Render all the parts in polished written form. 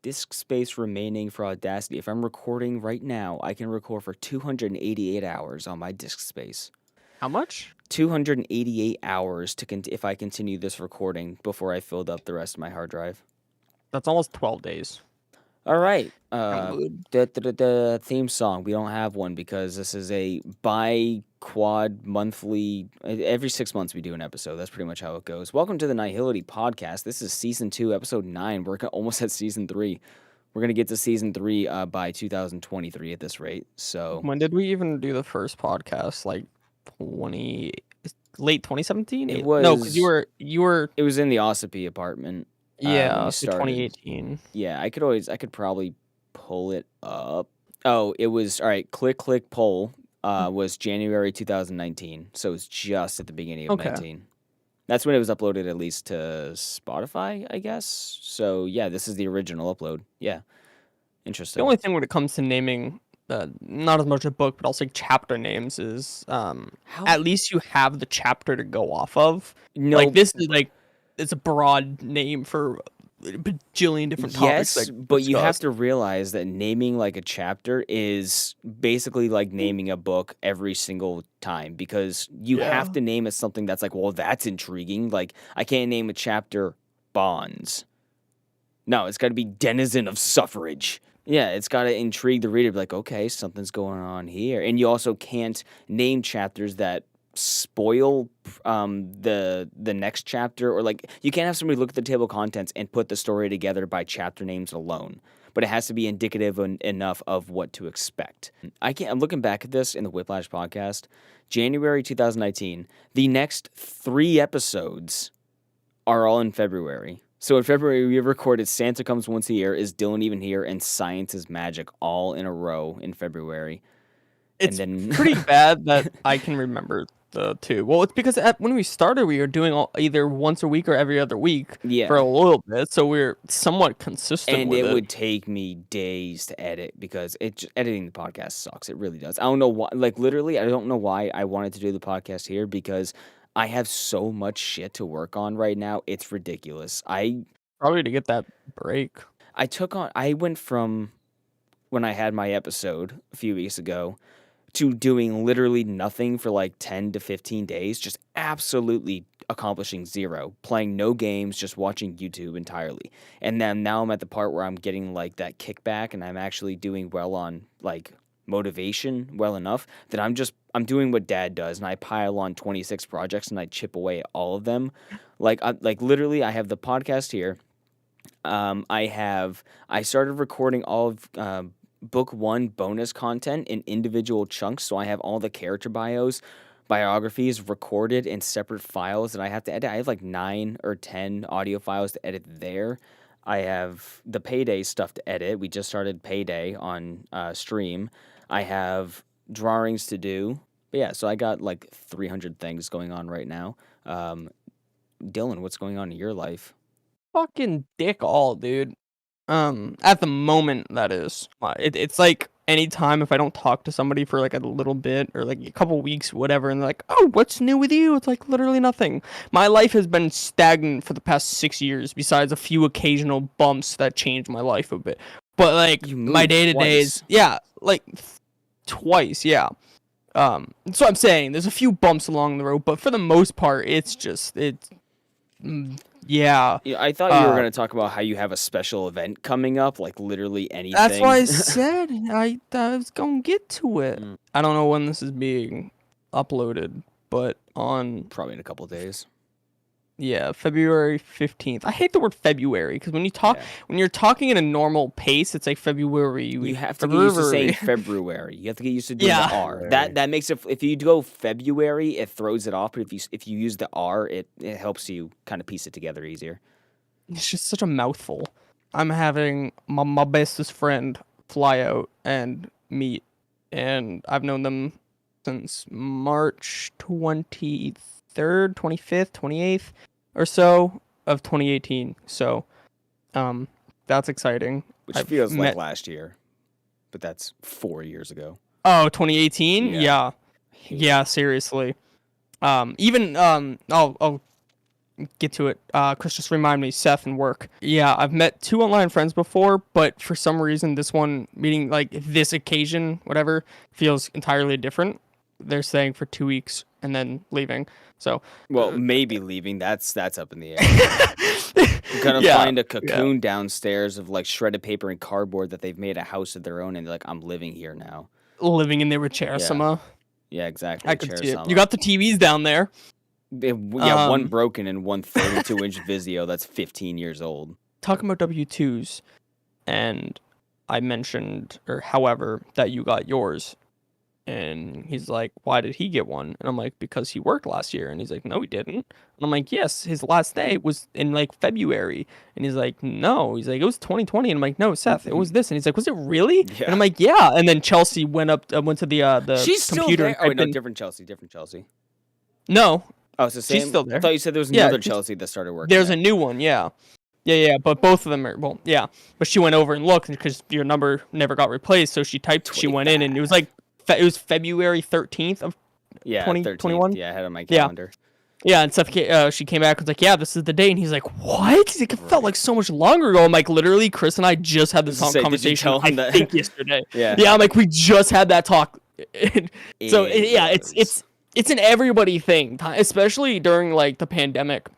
disk space remaining for Audacity. If I'm recording right now, I can record for 288 hours on my disk space. How much? 288 hours if I continue this recording before I filled up the rest of my hard drive. That's almost 12 days. All right. good. The theme song. We don't have one because this is a quad monthly. Every 6 months we do an episode. That's pretty much how it goes. Welcome to the Nihility podcast. This is season 2, episode 9. We're almost at season 3. We're gonna get to season 3 by 2023 at this rate. So When did we even do the first podcast? Like late 2017? it No, because was. you were. It was in the Ossipee apartment. when Yeah, we so started. 2018. Yeah, I could probably pull it up. Oh, it was all right. Click poll. Was January 2019, so it was just at the beginning of Okay. 19. That's when it was uploaded, at least to Spotify, I guess. So yeah, this is the original upload. Yeah, The interesting. only thing when it comes to naming, not as much a book, but also chapter names is at least you have the chapter to go off of. No, Like this is like it's a broad name for a bajillion different topics. yes, but you have to realize that naming like a chapter is basically like naming a book every single time, because you have to name it something that's like, well, that's intriguing. Like, I can't name a chapter Bonds. No, it's got to be Denizen of Suffrage. Yeah, it's got to intrigue the reader. Be like, okay, something's going on here. And you also can't name chapters that spoil the next chapter, or like you can't have somebody look at the table of contents and put the story together by chapter names alone, but it has to be indicative enough of what to expect. I'm looking back at this in the Whiplash podcast, January 2019. The next 3 episodes are all in February. So in February, we recorded Santa Comes Once a Year, Is Dylan Even Here, and Science is Magic all in a row in February. It's pretty bad that I can remember the 2. Well, it's because when we started, we were doing either once a week or every other week for a little bit, so we're somewhat consistent and with it. And it would take me days to edit, because editing the podcast sucks. It really does. I don't know why. Like, literally, I don't know why I wanted to do the podcast here, because I have so much shit to work on right now. It's ridiculous. Probably to get that break. I went from when I had my episode a few weeks ago to doing literally nothing for like 10 to 15 days, just absolutely accomplishing zero, playing no games, just watching YouTube entirely. And then now I'm at the part where I'm getting like that kickback, and I'm actually doing well on like motivation well enough that I'm doing what Dad does, and I pile on 26 projects and I chip away at all of them. Like literally, I have the podcast here. I started recording all of book 1 bonus content in individual chunks, so I have all the character biographies recorded in separate files that I have to edit. I have like 9 or 10 audio files to edit there. I have the Payday stuff to edit. We just started Payday on stream. I have drawings to do. But yeah, so I got like 300 things going on right now. Dylan, what's going on in your life? Fucking dick all, dude. At the moment, that is. It's like anytime if I don't talk to somebody for like a little bit or like a couple weeks, whatever, and they're like, oh, what's new with you? It's like literally nothing. My life has been stagnant for the past 6 years, besides a few occasional bumps that changed my life a bit. But like my day-to-day is, yeah, like twice, yeah. That's what I'm saying. There's a few bumps along the road, but for the most part, it's just, yeah. I thought you were going to talk about how you have a special event coming up, like literally anything. That's why I said I was going to get to it. I don't know when this is being uploaded, but on... probably in a couple of days. Yeah, February 15th. I hate the word February, because when you're talking in a normal pace, it's like February. You have to get used to saying February. You have to get used to doing the R. That makes it, if you go February, it throws it off, but if you use the R, it helps you kind of piece it together easier. It's just such a mouthful. I'm having my bestest friend fly out and meet, and I've known them since March 23rd, 25th, 28th or so of 2018. So that's exciting. Which feels like last year, but that's 4 years ago. Oh, 2018? Yeah, seriously. Even I'll get to it. Chris, just remind me, Seth and work. Yeah, I've met 2 online friends before, but for some reason, this one meeting, like this occasion, whatever, feels entirely different. They're staying for 2 weeks and then leaving. So, Well, maybe leaving. That's up in the air. You're gonna find a cocoon downstairs of like shredded paper and cardboard that they've made a house of their own, and they're like, I'm living here now. living in there with Charisama. Yeah, exactly. I could see it. You got the TVs down there. One broken and one 32-inch Vizio that's 15 years old. Talking about W2s, and I mentioned, or however, that you got yours. And he's like, why did he get one? And I'm like, because he worked last year. And he's like, no, he didn't. And I'm like, yes, his last day was in like February. And he's like, no. He's like, it was 2020. And I'm like, no, Seth, it was this. And he's like, was it really? Yeah. And I'm like, yeah. And then Chelsea went to the She's computer. Still there? Oh, no, different Chelsea. No. Oh, it's the same? She's still there. I thought you said there was another Chelsea that started working. There's a new one, yeah. Yeah, but both of them are, well, yeah. But she went over and looked because your number never got replaced. So she went in, and it was like, it was February 13th of 2021. Yeah, I had it on my calendar. Yeah, and Seth, she came back and was like, yeah, this is the day. And he's like, what? He's like, it felt like so much longer ago. I'm like, literally, Chris and I just had this conversation, I think, yesterday. Yeah, I'm like, we just had that talk. So, yeah, it's an everybody thing, especially during, like, the pandemic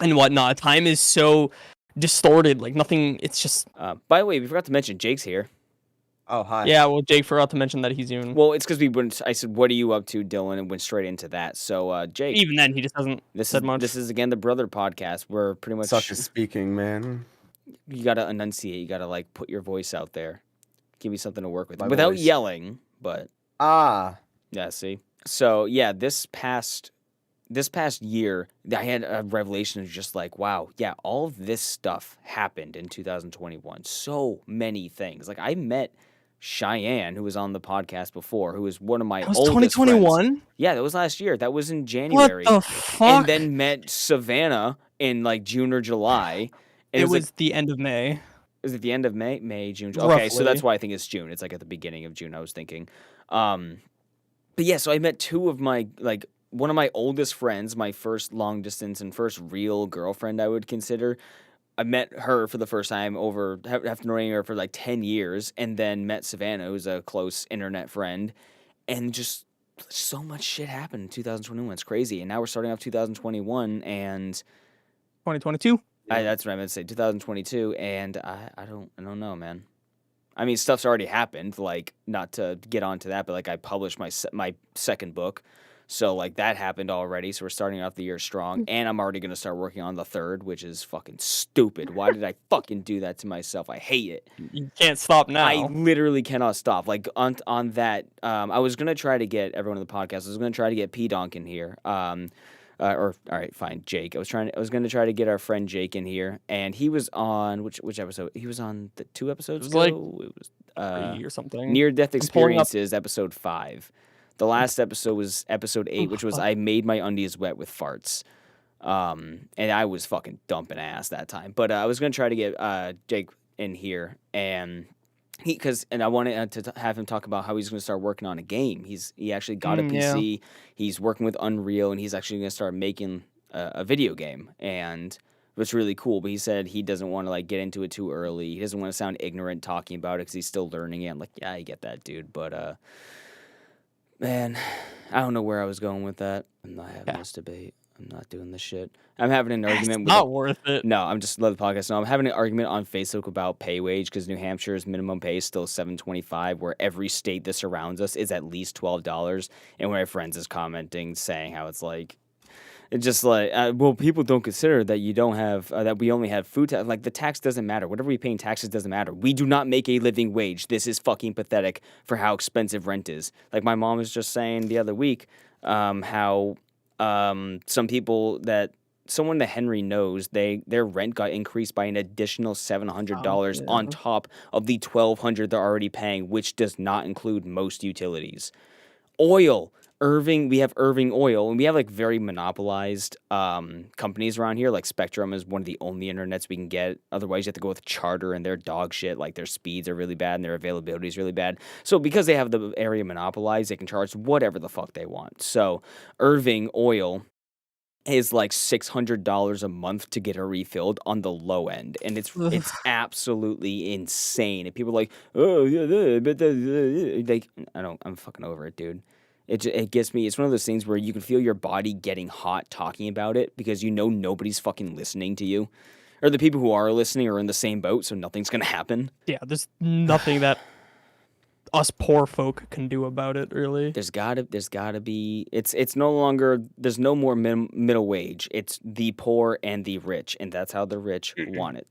and whatnot. Time is so distorted, like, nothing, it's just... by the way, we forgot to mention Jake's here. Oh, hi. Yeah, well, Jake forgot to mention that he's even... Well, it's because I said, what are you up to, Dylan? And went straight into that. So, Jake... Even then, he just hasn't said much. This is, again, the Brother Podcast. We're pretty much... Such is speaking, man. You gotta enunciate. You gotta, like, put your voice out there. Give me something to work with. Without yelling, but... Yeah, see? So, yeah, this past year, I had a revelation of just like, wow, yeah, all of this stuff happened in 2021. So many things. Like, I met Cheyenne, who was on the podcast before, who was one of my oldest 2021? Friends. Yeah, that was last year. That was in January. What the fuck? And then met Savannah in like June or July. And it was like, the end of May. Is it the end of May? May, June. Okay, roughly. So that's why I think it's June. It's like at the beginning of June, I was thinking. But yeah, so I met two of my, like, one of my oldest friends, my first long distance and first real girlfriend, I would consider. I met her for the first time after knowing her for like 10 years, and then met Savannah, who's a close internet friend, and just so much shit happened in 2021. It's crazy. And now we're starting off 2021 and 2022. That's what I meant to say. 2022, and I don't know, man. I mean, stuff's already happened. Like, not to get onto that, but like I published my second book. So, like, that happened already, so we're starting off the year strong, and I'm already going to start working on the third, which is fucking stupid. Why did I fucking do that to myself? I hate it. You can't stop now. I literally cannot stop. Like, on that, I was going to try to get everyone on the podcast, I was going to try to get P-Donk in here, all right, fine, Jake. I was going to try to get our friend Jake in here, and he was on, which episode? He was on the 2 episodes ago? Like, it was 3 or something. Near-Death Experiences, episode 5. The last episode was episode 8, which was I made my undies wet with farts. And I was fucking dumping ass that time. But I was going to try to get Jake in here. And I wanted to have him talk about how he's going to start working on a game. He actually got a PC. Yeah. He's working with Unreal, and he's actually going to start making a video game. And it's really cool. But he said he doesn't want to like get into it too early. He doesn't want to sound ignorant talking about it because he's still learning it. I'm like, yeah, I get that, dude. But man, I don't know where I was going with that. I'm not having this debate. I'm not doing this shit. I'm having an argument. It's not worth it. No, I'm just love the podcast. No, I'm having an argument on Facebook about pay wage because New Hampshire's minimum pay is still $7.25, where every state that surrounds us is at least $12. And one of my friends is commenting saying how it's just like, well, people don't consider that you don't have, that we only have food tax. Like, the tax doesn't matter. Whatever we pay in taxes doesn't matter. We do not make a living wage. This is fucking pathetic for how expensive rent is. Like, my mom was just saying the other week how some people someone that Henry knows, their rent got increased by an additional $700 on top of the $1,200 they're already paying, which does not include most utilities. Oil. We have Irving Oil, and we have like very monopolized companies around here. Like Spectrum is one of the only internets we can get. Otherwise, you have to go with Charter, and their dog shit. Like their speeds are really bad, and their availability is really bad. So because they have the area monopolized, they can charge whatever the fuck they want. So Irving Oil is like $600 a month to get her refilled on the low end, and it's absolutely insane. And people are like, oh yeah, but like, I'm fucking over it, dude. It gets me. It's one of those things where you can feel your body getting hot talking about it because you know nobody's fucking listening to you, or the people who are listening are in the same boat, so nothing's gonna happen. Yeah, there's nothing that us poor folk can do about it, really. There's gotta be. It's no longer. There's no more middle wage. It's the poor and the rich, and that's how the rich want it.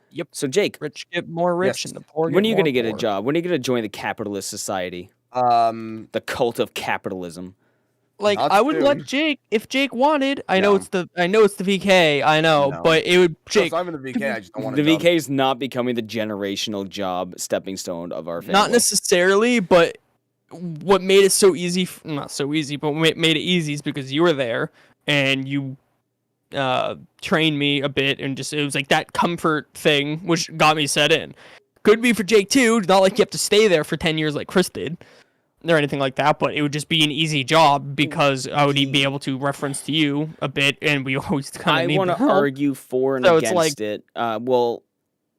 Yep. So Jake, Rich get more rich, and the poor get when are you more gonna get a poor. job? When are you gonna join the capitalist society? The cult of capitalism. Like, Not I would let soon. Jake, if Jake wanted. I know No. it's the VK. I know, No. but it would Jake. I'm in the VK. I just don't want The a job. VK is not becoming the generational job stepping stone of our family. Not necessarily, but what made it so easy, not so easy, but what made it easy is because you were there and you trained me a bit, and just it was like that comfort thing which got me set in. Could be for Jake too, not like you have to stay there for 10 years like Chris did or anything like that, but it would just be an easy job because I would be able to reference to you a bit, and we always kind of need I want the to help. argue for and So it's against like- it. Well,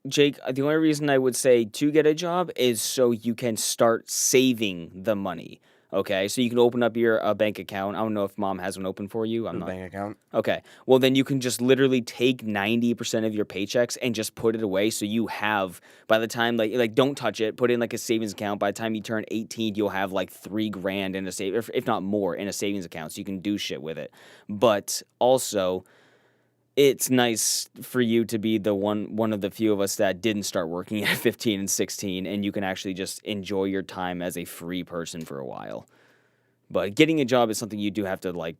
Jake, the only reason I would say to get a job is so you can start saving the money. Okay, so you can open up your bank account. I don't know if mom has one open for you. I'm The not. bank account. Okay, well then you can just literally take 90% of your paychecks and just put it away. So you have, by the time like don't touch it. Put in like a savings account. By the time you turn 18, you'll have like $3,000 in a if not more, in a savings account. So you can do shit with it. But also, it's nice for you to be the one of the few of us that didn't start working at 15 and 16, and you can actually just enjoy your time as a free person for a while. But getting a job is something you do have to like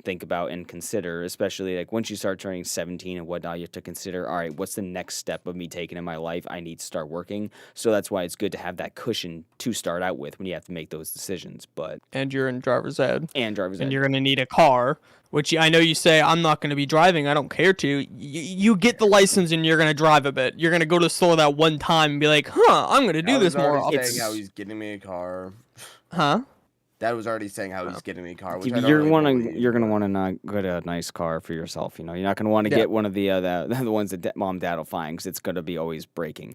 think about and consider, especially like once you start turning 17 and whatnot. You have to consider, all right, what's the next step of me taking in my life? I need to start working. So that's why it's good to have that cushion to start out with when you have to make those decisions. But and you're in driver's ed. and driver's ed. And you're going to need a car, which I know you say, I'm not going to be driving. I don't care to. You get the license and you're going to drive a bit. You're going to go to the store that one time and be like, I'm going to do this more often. Saying how he's getting me a car. Huh? Dad was already saying how he's getting me a car. Which I don't You're really believe, gonna but- want to not get a nice car for yourself. You know, you're not gonna want to get one of the the ones that mom and dad will find because it's gonna be always breaking.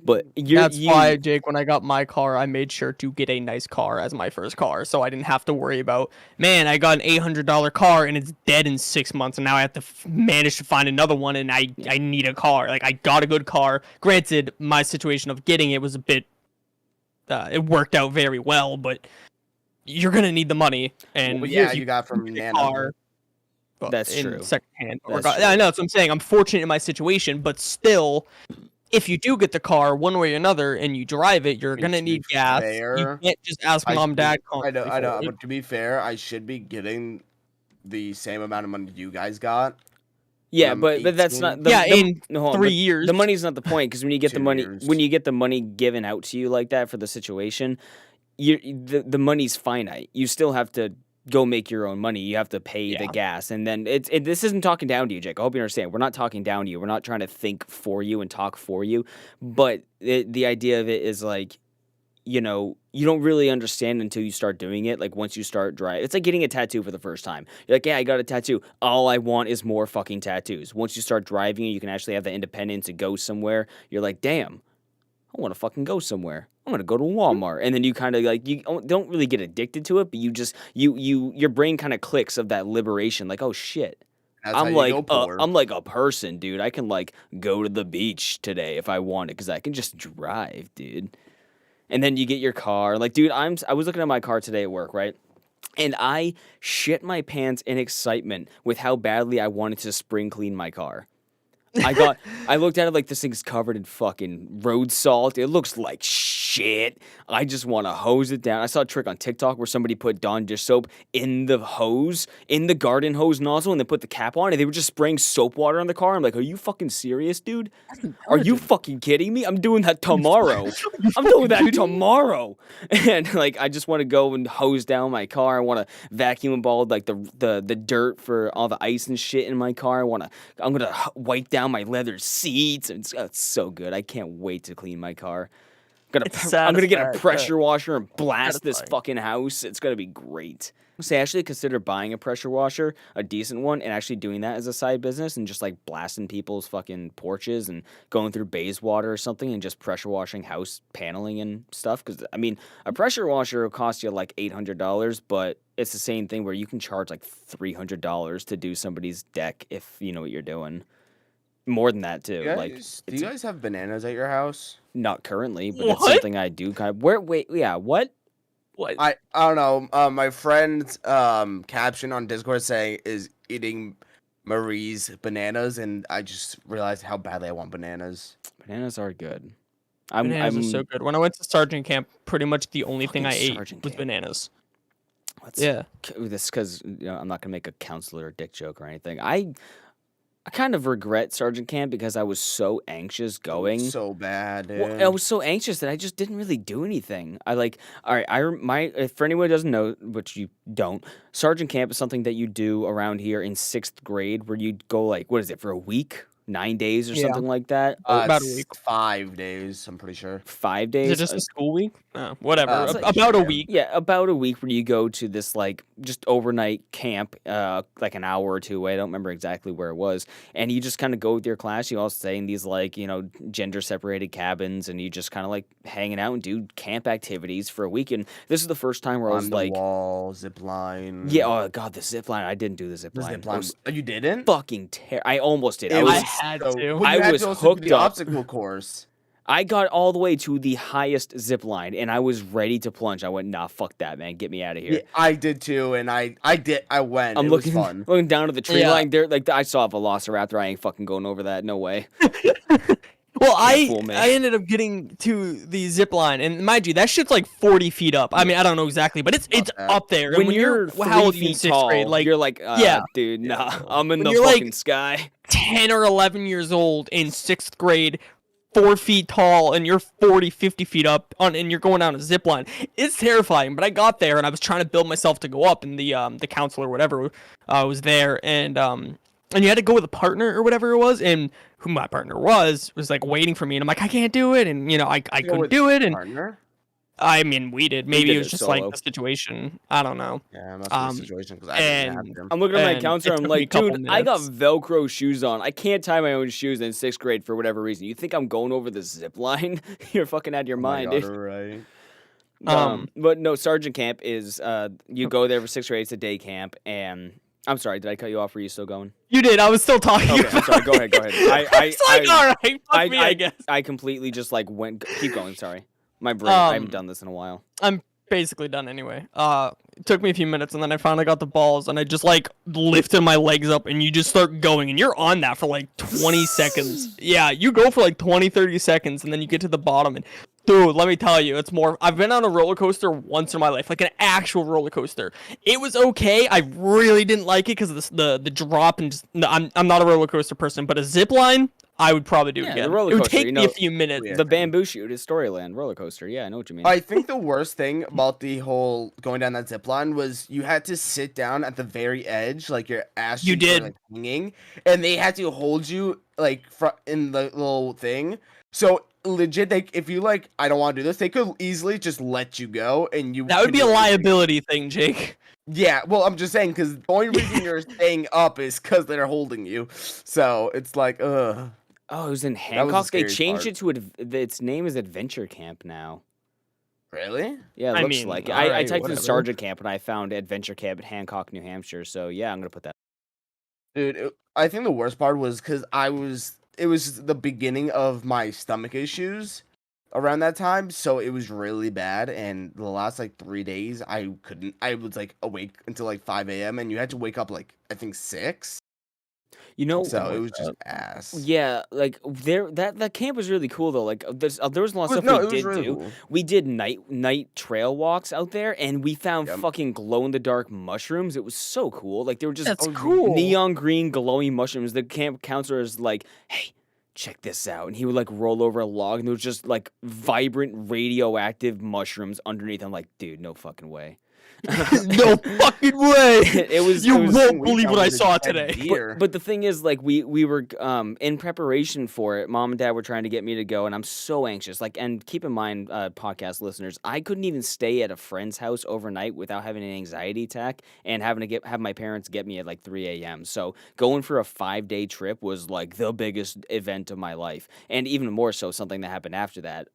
But That's why, Jake, when I got my car, I made sure to get a nice car as my first car, so I didn't have to worry about, man, I got an $800 car and it's dead in 6 months, and now I have to manage to find another one, and I need a car. Like, I got a good car. Granted, my situation of getting it was a bit, it worked out very well, but you're gonna need the money, and Well, yeah, if you got from get a Nana. car, That's in true. secondhand. That's Yeah, I know. That's what I'm saying. I'm fortunate in my situation, but still, if you do get the car one way or another and you drive it, you're gonna to be need gas. You fair, can't just ask I mom, should dad. I know, constantly for it. but to be fair, I should be getting the same amount of money you guys got. Yeah, I'm but that's 18. not. In no, hold on, 3 but years. The money's not the point because when you get the 2 money, years. when you get the money given out to you like that for the situation, the money's finite. You still have to go make your own money. You have to pay the gas, and then this isn't talking down to you, Jake. I hope you understand. We're not talking down to you. We're not trying to think for you and talk for you. But the idea of it is like, you know, you don't really understand until you start doing it. Like once you start driving, it's like getting a tattoo for the first time. You're like, yeah, I got a tattoo. All I want is more fucking tattoos. Once you start driving, you can actually have the independence to go somewhere. You're like, damn, I want to fucking go somewhere. I'm gonna go to Walmart, and then you kind of like you don't really get addicted to it, but you just your brain kind of clicks of that liberation. Like, oh shit, That's how I'm you like go poor. I'm like a person, dude. I can like go to the beach today if I want it because I can just drive, dude. And then you get your car. Like, dude, I was looking at my car today at work, right? And I shit my pants in excitement with how badly I wanted to spring clean my car. I looked at it like this thing's covered in fucking road salt. It looks like shit. I just want to hose it down. I saw a trick on TikTok where somebody put Dawn dish soap in the hose, in the garden hose nozzle, and they put the cap on, and they were just spraying soap water on the car. I'm like, are you fucking serious, dude? Are you fucking kidding me? I'm doing that tomorrow. I'm doing that tomorrow. And like, I just want to go and hose down my car. I want to vacuum ball like the dirt for all the ice and shit in my car. I'm gonna wipe down my leather seats. It's so good. I can't wait to clean my car. I'm gonna get a pressure washer and blast this satisfying. fucking house. It's gonna be great. So I actually consider buying a pressure washer, a decent one, and actually doing that as a side business and just like blasting people's fucking porches and going through Bayswater or something and just pressure washing house paneling and stuff. Because I mean, a pressure washer will cost you like $800, but it's the same thing where you can charge like $300 to do somebody's deck if you know what you're doing. More than that too. Do you guys have bananas at your house? Not currently, but it's What? something I do. Kind of, wait, yeah, what? What? I don't know. My friend's caption on Discord saying is eating Marie's bananas, and I just realized how badly I want bananas. Bananas are good. Bananas are so good. When I went to sergeant camp, pretty much the only thing I Fucking ate sergeant was camp. bananas. Yeah. This because I'm not gonna make a counselor dick joke or anything. I kind of regret sergeant camp because I was so anxious going. So bad, dude. Well, I was so anxious that I just didn't really do anything. All right, for anyone who doesn't know, which you don't, sergeant camp is something that you do around here in 6th grade, where you go like, what is it, for a week, 9 days or something like that? About a It's week. 5 days, I'm pretty sure. 5 days. Is it just a school week? No, whatever. it's like- About a week. Yeah, about a week where you go to this like just overnight camp, like an hour or two away. I don't remember exactly where it was. And you just kind of go with your class. You all stay in these like, gender separated cabins and you just kind of like hanging out and do camp activities for a week. And this is the first time where I was On the like, wall, zip line. yeah, oh god, the zip line. I didn't do the zip The line. zip I line. was You didn't? fucking I almost did. It I had to. Well, I you had was to also do hooked the up. obstacle course. I got all the way to the highest zip line and I was ready to plunge. I went, nah, fuck that, man. Get me out of here. Yeah, I did too, and I went. I'm it looking, was fun. looking down to the tree Yeah. line there. Like I saw a velociraptor. I ain't fucking going over that. No way. Well, fool me. I ended up getting to the zip line, and mind you, that shit's like 40 feet up. I mean, I don't know exactly, but it's bad. up there. And When you're how old 3 are you in feet 6th tall, grade? Like you're like, yeah. dude, nah, I'm in When the you're, like, fucking sky. 10 or 11 years old in 6th grade, 4 feet tall, and you're 40, 50 feet up and you're going down a zip line. It's terrifying, but I got there and I was trying to build myself to go up, and the counselor or whatever was there, and you had to go with a partner or whatever it was, and who my partner was like waiting for me, and I'm like, I can't do it, and I couldn't do it, and Partner? I mean, we did. Maybe did it was it just solo. like the situation. I don't know. Yeah, must be the situation because I didn't have them. I'm looking at my And counselor. it I'm took me a like, couple dude, I got minutes. Velcro shoes on. I can't tie my own shoes in 6th grade for whatever reason. You think I'm going over the zip line? You're fucking out of your mind, dude. Right. But no, sergeant camp is you go there for 6th grade. It's a day camp, and I'm sorry, did I cut you off? Were you still going? You did. I was still talking. Okay, I'm sorry. Go ahead. Go ahead. It's like, all right, fuck me, I guess. I completely just like went. Keep going. Sorry, my brain. I haven't done this in a while. I'm basically done anyway. It took me a few minutes, and then I finally got the balls, and I just like lifted my legs up, and you just start going, and you're on that for like 20 seconds. Yeah, you go for like 20, 30 seconds, and then you get to the bottom, and dude, let me tell you, it's more. I've been on a roller coaster once in my life, like an actual roller coaster. It was okay. I really didn't like it because of the drop, and just, no, I'm not a roller coaster person, but a zip line, I would probably do Yeah, again. the roller It would coaster, take you me know, a few minutes. Yeah. The bamboo shoot is Storyland roller coaster. Yeah, I know what you mean. I think the worst thing about the whole going down that zip line was you had to sit down at the very edge, like your ass You cheeks were, did. like, hanging, and they had to hold you like in the little thing. So legit, if you like, I don't want to do this, they could easily just let you go, and you. That would could be a do anything. liability thing, Jake. Yeah, well, I'm just saying because the only reason you're staying up is because they're holding you. So it's like, ugh. Oh, it was in was the Hancock. They scary changed part. it to its name is Adventure Camp now. Really? Yeah, it I looks mean, like it. all I right, typed in whatever. Sergeant Camp and I found Adventure Camp at Hancock, New Hampshire. So yeah, I'm gonna put that. Dude, I think the worst part was because it was the beginning of my stomach issues around that time, so it was really bad. And the last like 3 days, I was like awake until like 5 a.m. and you had to wake up like I think 6. You know, So it was just ass. yeah, like that camp was really cool though. Like there was a lot of stuff No, we it was did really do. cool. We did night trail walks out there, and we found Yep. fucking glow in the dark mushrooms. It was so cool. Like they were just That's cool. neon green glowing mushrooms. The camp counselor is like, "Hey, check this out," and he would like roll over a log, and there was just like vibrant radioactive mushrooms underneath. I'm like, dude, no fucking way. No fucking way. It was. You it was won't believe what I saw today. But the thing is, like, we were in preparation for it. Mom and Dad were trying to get me to go, and I'm so anxious. Like, and keep in mind, podcast listeners, I couldn't even stay at a friend's house overnight without having an anxiety attack and having to have my parents get me at like 3 a.m. So going for a 5-day trip was like the biggest event of my life, and even more so something that happened after that.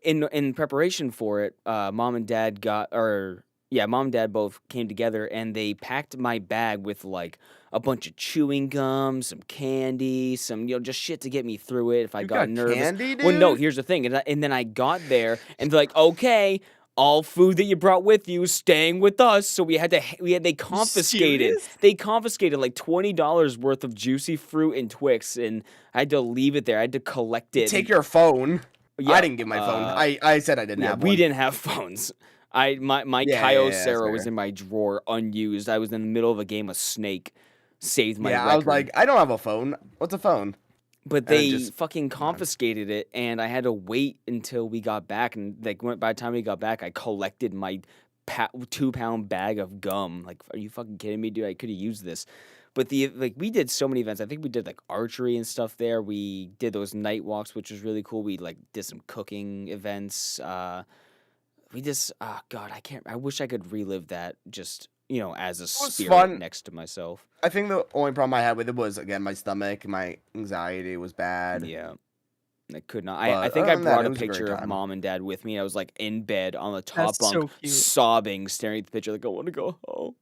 In preparation for it, mom and dad both came together and they packed my bag with like a bunch of chewing gum, some candy, some just shit to get me through it if I got nervous. Candy, dude? Well, no, here's the thing, and then I got there and they're like, okay. All food that you brought with you is staying with us, so they confiscated. They confiscated like $20 worth of juicy fruit and Twix, and I had to leave it there. I had to collect it. Take your phone. Yeah, I didn't get my phone. I said I didn't have one. We didn't have phones. My Kyocera was in my drawer unused. I was in the middle of a game of Snake. Saved my record. I was like, I don't have a phone. What's a phone? But they fucking confiscated it, and I had to wait until we got back. And like by the time we got back, I collected my 2-pound bag of gum. Like, are you fucking kidding me, dude? I could have used this. But we did so many events. I think we did like archery and stuff there. We did those night walks, which was really cool. We like did some cooking events. We just God, I wish I could relive that just as a spirit next to myself. I think the only problem I had with it was, again, my stomach. My anxiety was bad. Yeah. I could not. I think I brought a picture of mom and dad with me. I was like in bed on the top bunk, sobbing, staring at the picture like, I want to go home.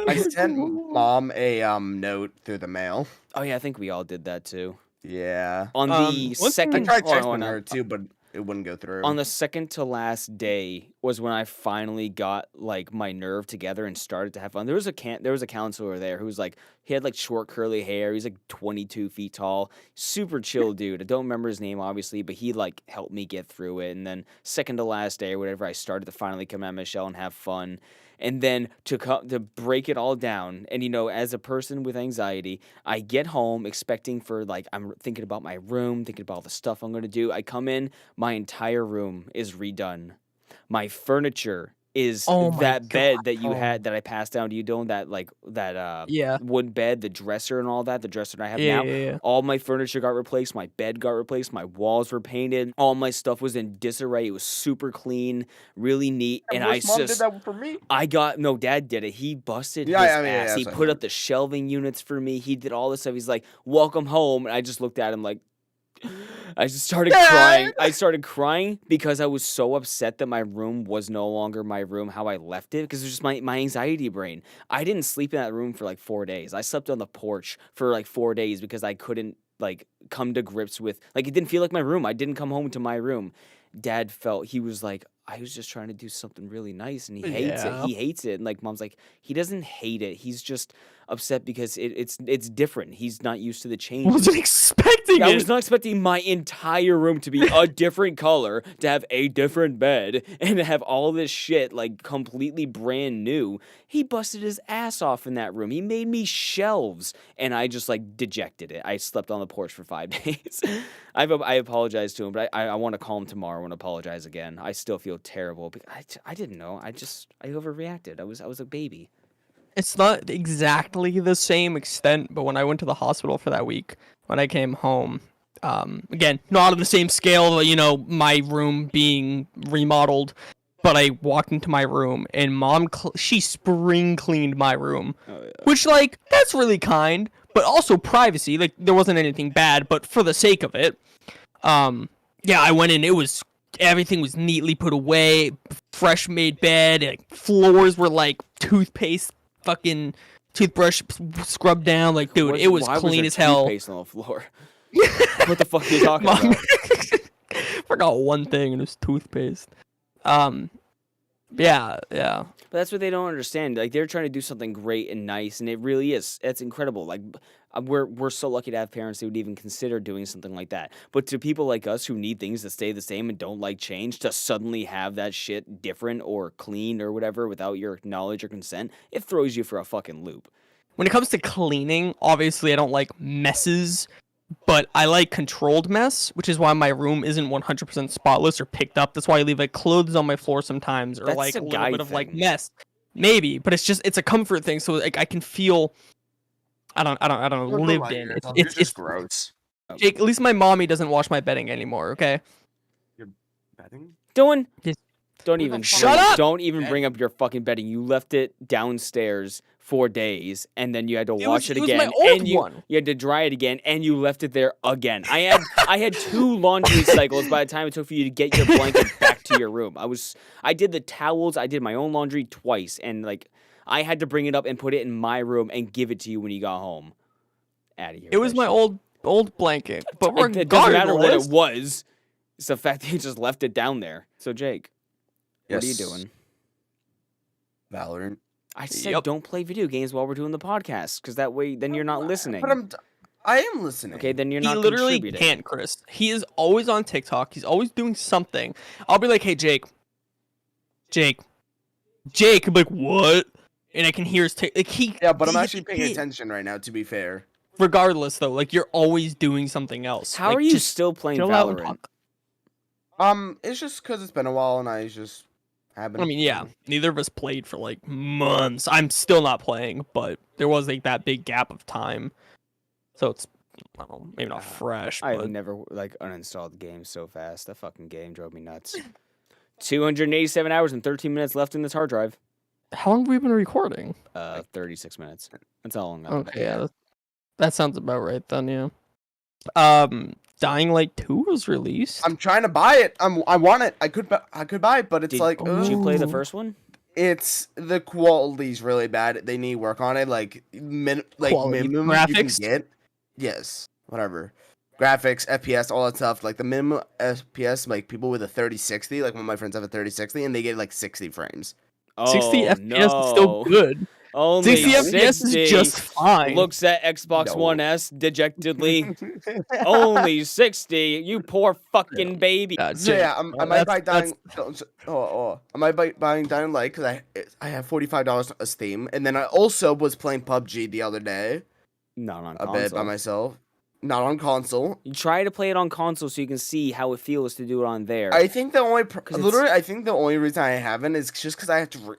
I sent mom a note through the mail. Oh yeah, I think we all did that too. Yeah. On the second, I tried texting her too, but it wouldn't go through. On the second to last day was when I finally got like my nerve together and started to have fun. There was a counselor there who was like, he had like short curly hair. He's like 22 feet tall, super chill dude. I don't remember his name obviously, but he like helped me get through it. And then second to last day or whatever, I started to finally come out of my shell and have fun. And then to break it all down, and as a person with anxiety, I get home expecting I'm thinking about my room, thinking about all the stuff I'm going to do. I come in, my entire room is redone. My furniture is that bed that you had that I passed down to you, Dylan, that wood bed, the dresser and all that, the dresser that I have now. Yeah. All my furniture got replaced, my bed got replaced, my walls were painted, all my stuff was in disarray. It was super clean, really neat. And Mom did that for me. Dad did it. He busted his ass. He put up the shelving units for me. He did all this stuff. He's like, welcome home. And I just looked at him like, I just started crying. I started crying because I was so upset that my room was no longer my room, how I left it, because it was just my anxiety brain. I didn't sleep in that room for like 4 days. I slept on the porch for like 4 days because I couldn't like come to grips with, like, it didn't feel like my room. I didn't come home to my room. Dad he was like, I was just trying to do something really nice, and he hates it. He hates it. And like mom's like, he doesn't hate it. He's just upset because it's different. He's not used to the change. Wasn't expecting it. I was not expecting my entire room to be a different color, to have a different bed, and to have all this shit like completely brand new. He busted his ass off in that room. He made me shelves, and I just like dejected it. I slept on the porch for 5 days. I apologize to him, but I want to call him tomorrow and apologize again. I still feel terrible because I didn't know. I overreacted. I was a baby. It's not exactly the same extent, but when I went to the hospital for that week, when I came home, again, not on the same scale, my room being remodeled, but I walked into my room and mom, she spring cleaned my room, which like, that's really kind, but also privacy. Like there wasn't anything bad, but for the sake of it, I went in, everything was neatly put away, fresh made bed, like floors were like toothpaste, fucking toothbrush scrubbed down, like dude, it was clean as hell. Toothpaste on the floor. What the fuck are you talking about? Forgot one thing, and it was toothpaste. Yeah. But that's what they don't understand. Like they're trying to do something great and nice, and it really is. It's incredible. Like we're so lucky to have parents who would even consider doing something like that. But to people like us who need things to stay the same and don't like change, to suddenly have that shit different or clean or whatever without your knowledge or consent, it throws you for a fucking loop. When it comes to cleaning, obviously I don't like messes. but I like controlled mess, which is why my room isn't 100% spotless or picked up. That's why I leave like clothes on my floor sometimes, or That's like a a little guy bit of like thing. mess. Maybe, but it's a comfort thing. So like I can feel. I don't know. Lived in. You're just gross. Jake, at least my mommy doesn't wash my bedding anymore. Okay. You're betting? Dylan, Yes. don't Who the even fuck- Shut up! Don't even bring up your fucking bedding. You left it downstairs for days, and then you had to wash it was again, my old and you one. had to dry it again, and you left it there again. I had 2 laundry cycles by the time it took for you to get your blanket back to your room. I did the towels. I did my own laundry twice, and like I had to bring it up and put it in my room and give it to you when you got home. Out of here. It was my old blanket, but It doesn't matter what it regardless, was. It's the fact that you just left it down there. So Jake, what are you Yes. doing? Valorant. I said Yep. don't play video games while we're doing the podcast, because that way then you're not listening. But I am listening. Okay, then you're he not literally contributing. can't, Chris. He is always on TikTok. He's always doing something. I'll be like, hey, Jake. He'll be like, what? And I can hear his like he. Yeah, but I'm he- actually paying he- attention right now, to be fair. Regardless, though, like you're always doing something else. How Like, are you just still playing chill out and Valorant? It's just because it's been a while and I just haven't. I mean, yeah, neither of us played for like months. I'm still not playing, but there was like that big gap of time, so it's I don't know, maybe not fresh. I've But never like uninstalled the game so fast. That fucking game drove me nuts. 287 hours and 13 minutes left in this hard drive. how long have we been recording? 36 minutes. That's how long. Okay, yeah, that sounds about right then. Yeah. Dying Light 2 was released. I'm trying to buy it. I want it. I could buy it, but it's Did, like did you play the Ooh. first one? it's the quality's really bad. They need work on it. Like Quality. minimum Graphics? you can get. Yes, whatever. Graphics, FPS, all that stuff. Like the minimum FPS, like people with a 3060, like one of my friends have a 3060, and they get like 60 frames. 60 Oh, FPS is still no. good. Only 60 FPS 60. is just fine. Looks at Xbox No. One S dejectedly. Only 60. You poor fucking baby. So yeah, I might buy that's- Dying. I might buy buying Dying Light because I have $45 on Steam, and then I also was playing PUBG the other day Not on a console. bit by myself, not on console. You try to play it on console so you can see how it feels to do it on there. I think the only it's- I think the only reason I haven't is just because I have to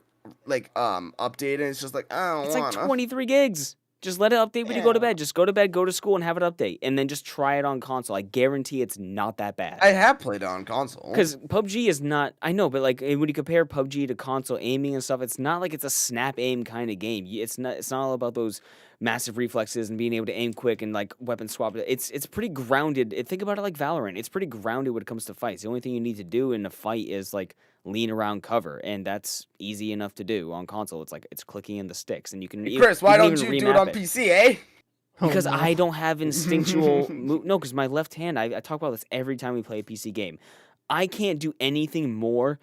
update it. It's just like I don't It's like wanna. 23 gigs. Just let it update when you go to Yeah. bed. Just go to bed, go to school, and have it update. And then just try it on console. I guarantee it's not that bad. I have played it on console. Because PUBG is not, I know, but like when you compare PUBG to console aiming and stuff, it's not like it's a snap aim kind of game. It's not all about those massive reflexes and being able to aim quick and like weapon swap. It's pretty grounded. Think about it like Valorant. It's pretty grounded when it comes to fights. The only thing you need to do in a fight is like lean around cover, and that's easy enough to do on console. It's like it's clicking in the sticks, and you can. Chris, why can don't even you do it remap on PC, eh? because Oh, no. I don't have instinctual no, because my left hand, I talk about this every time we play a PC game. I can't do anything more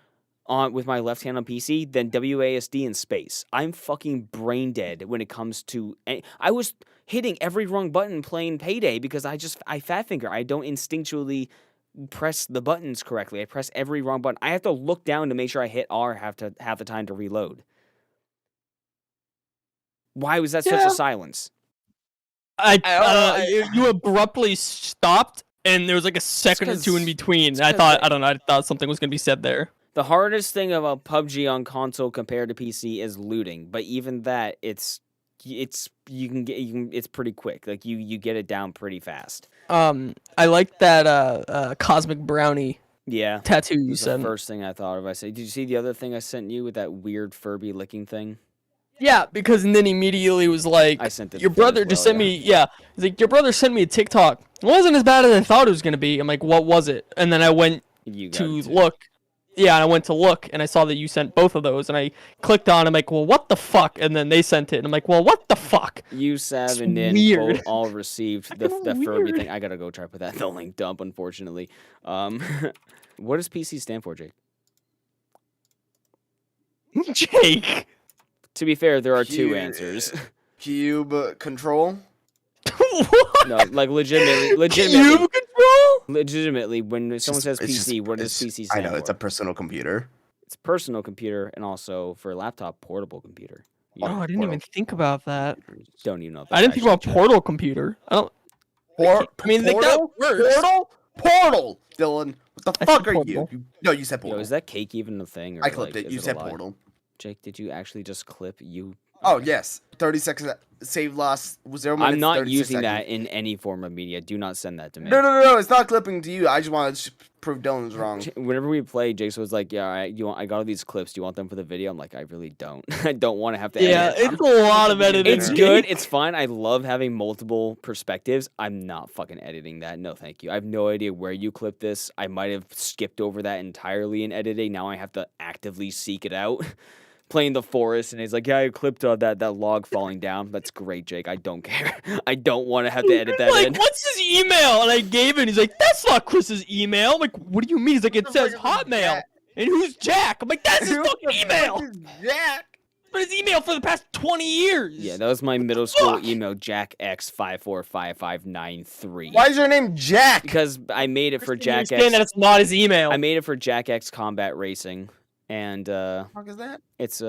with my left hand on PC than WASD in space. I'm fucking brain dead when it comes to. I was hitting every wrong button playing Payday because I fat finger. I don't instinctually press the buttons correctly. I press every wrong button. I have to look down to make sure I hit R half the time to reload. Why was that such Yeah. a silence? You abruptly stopped, and there was like a second or two in 'cause- between. it's I 'cause thought they- I don't know. I thought something was gonna be said there. The hardest thing about PUBG on console compared to PC is looting, but even that, it's pretty quick. Like you get it down pretty fast. I like that cosmic brownie Yeah, tattoo it you was the sent. first thing I thought of. I said, did you see the other thing I sent you with that weird Furby licking thing? Yeah, because and then immediately was like, I sent it. your to Finn as brother just well, sent me. Yeah, he's like, your brother sent me a TikTok. It wasn't as bad as I thought it was gonna be. I'm like, what was it? And then I went You got to it too. look. Yeah, and I went to look, and I saw that you sent both of those, and I clicked on. I'm like, well, what the fuck? And then they sent it, and I'm like, well, what the fuck? You, Sav, It's and Nin weird. both all received the Fucking Furby weird. thing. I gotta go try to put that in the link dump, unfortunately. What does PC stand for, Jake? Jake. To be fair, there are two Cube- answers. Cube control. What? No, like legitimately. Cube control? Legitimately, when someone says It's PC, just- what does it's- PC I stand know for? it's a personal computer. It's personal computer, and also for a laptop, portable computer. You Oh, I didn't even think about that. don't even know. I didn't think about portal computer. I don't I mean, like, that works. Portal, Dylan. What the I fuck said are portal. you? No, you said Yo, portal. is that cake even a thing? Or I clipped like, it. is You a said lie? portal. Jake, did you actually just clip you? Oh Okay. yes, 30 seconds. Save loss was 0 minutes. I'm not 36 using that seconds. in any form of media. Do not send that to me. No. It's not clipping to you. I just wanted to prove Dylan's wrong. Whenever we play, Jason was like, "Yeah, I got all these clips. Do you want them for the video?" I'm like, "I really don't. I don't want to have to Yeah, edit." it's a lot of editing. It's good. It's fine. I love having multiple perspectives. I'm not fucking editing that. No, thank you. I have no idea where you clipped this. I might have skipped over that entirely in editing. Now I have to actively seek it out. Playing the forest, and he's like, "Yeah, I clipped that log falling down." That's great, Jake. I don't care. I don't want to have to edit that like, in. what's his email? And I gave it. And he's like, that's not Chris's email. I'm like, what do you mean? He's like, it says Hotmail. And who's Jack? I'm like, that's his fucking email. Jack. But his email for the past 20 years. Yeah, that was my middle school email, JackX545593. Why is your name Jack? Because I made it for Jack Saying that X. it's not his email. I made it for Jack X Combat Racing, and What the fuck is that? it's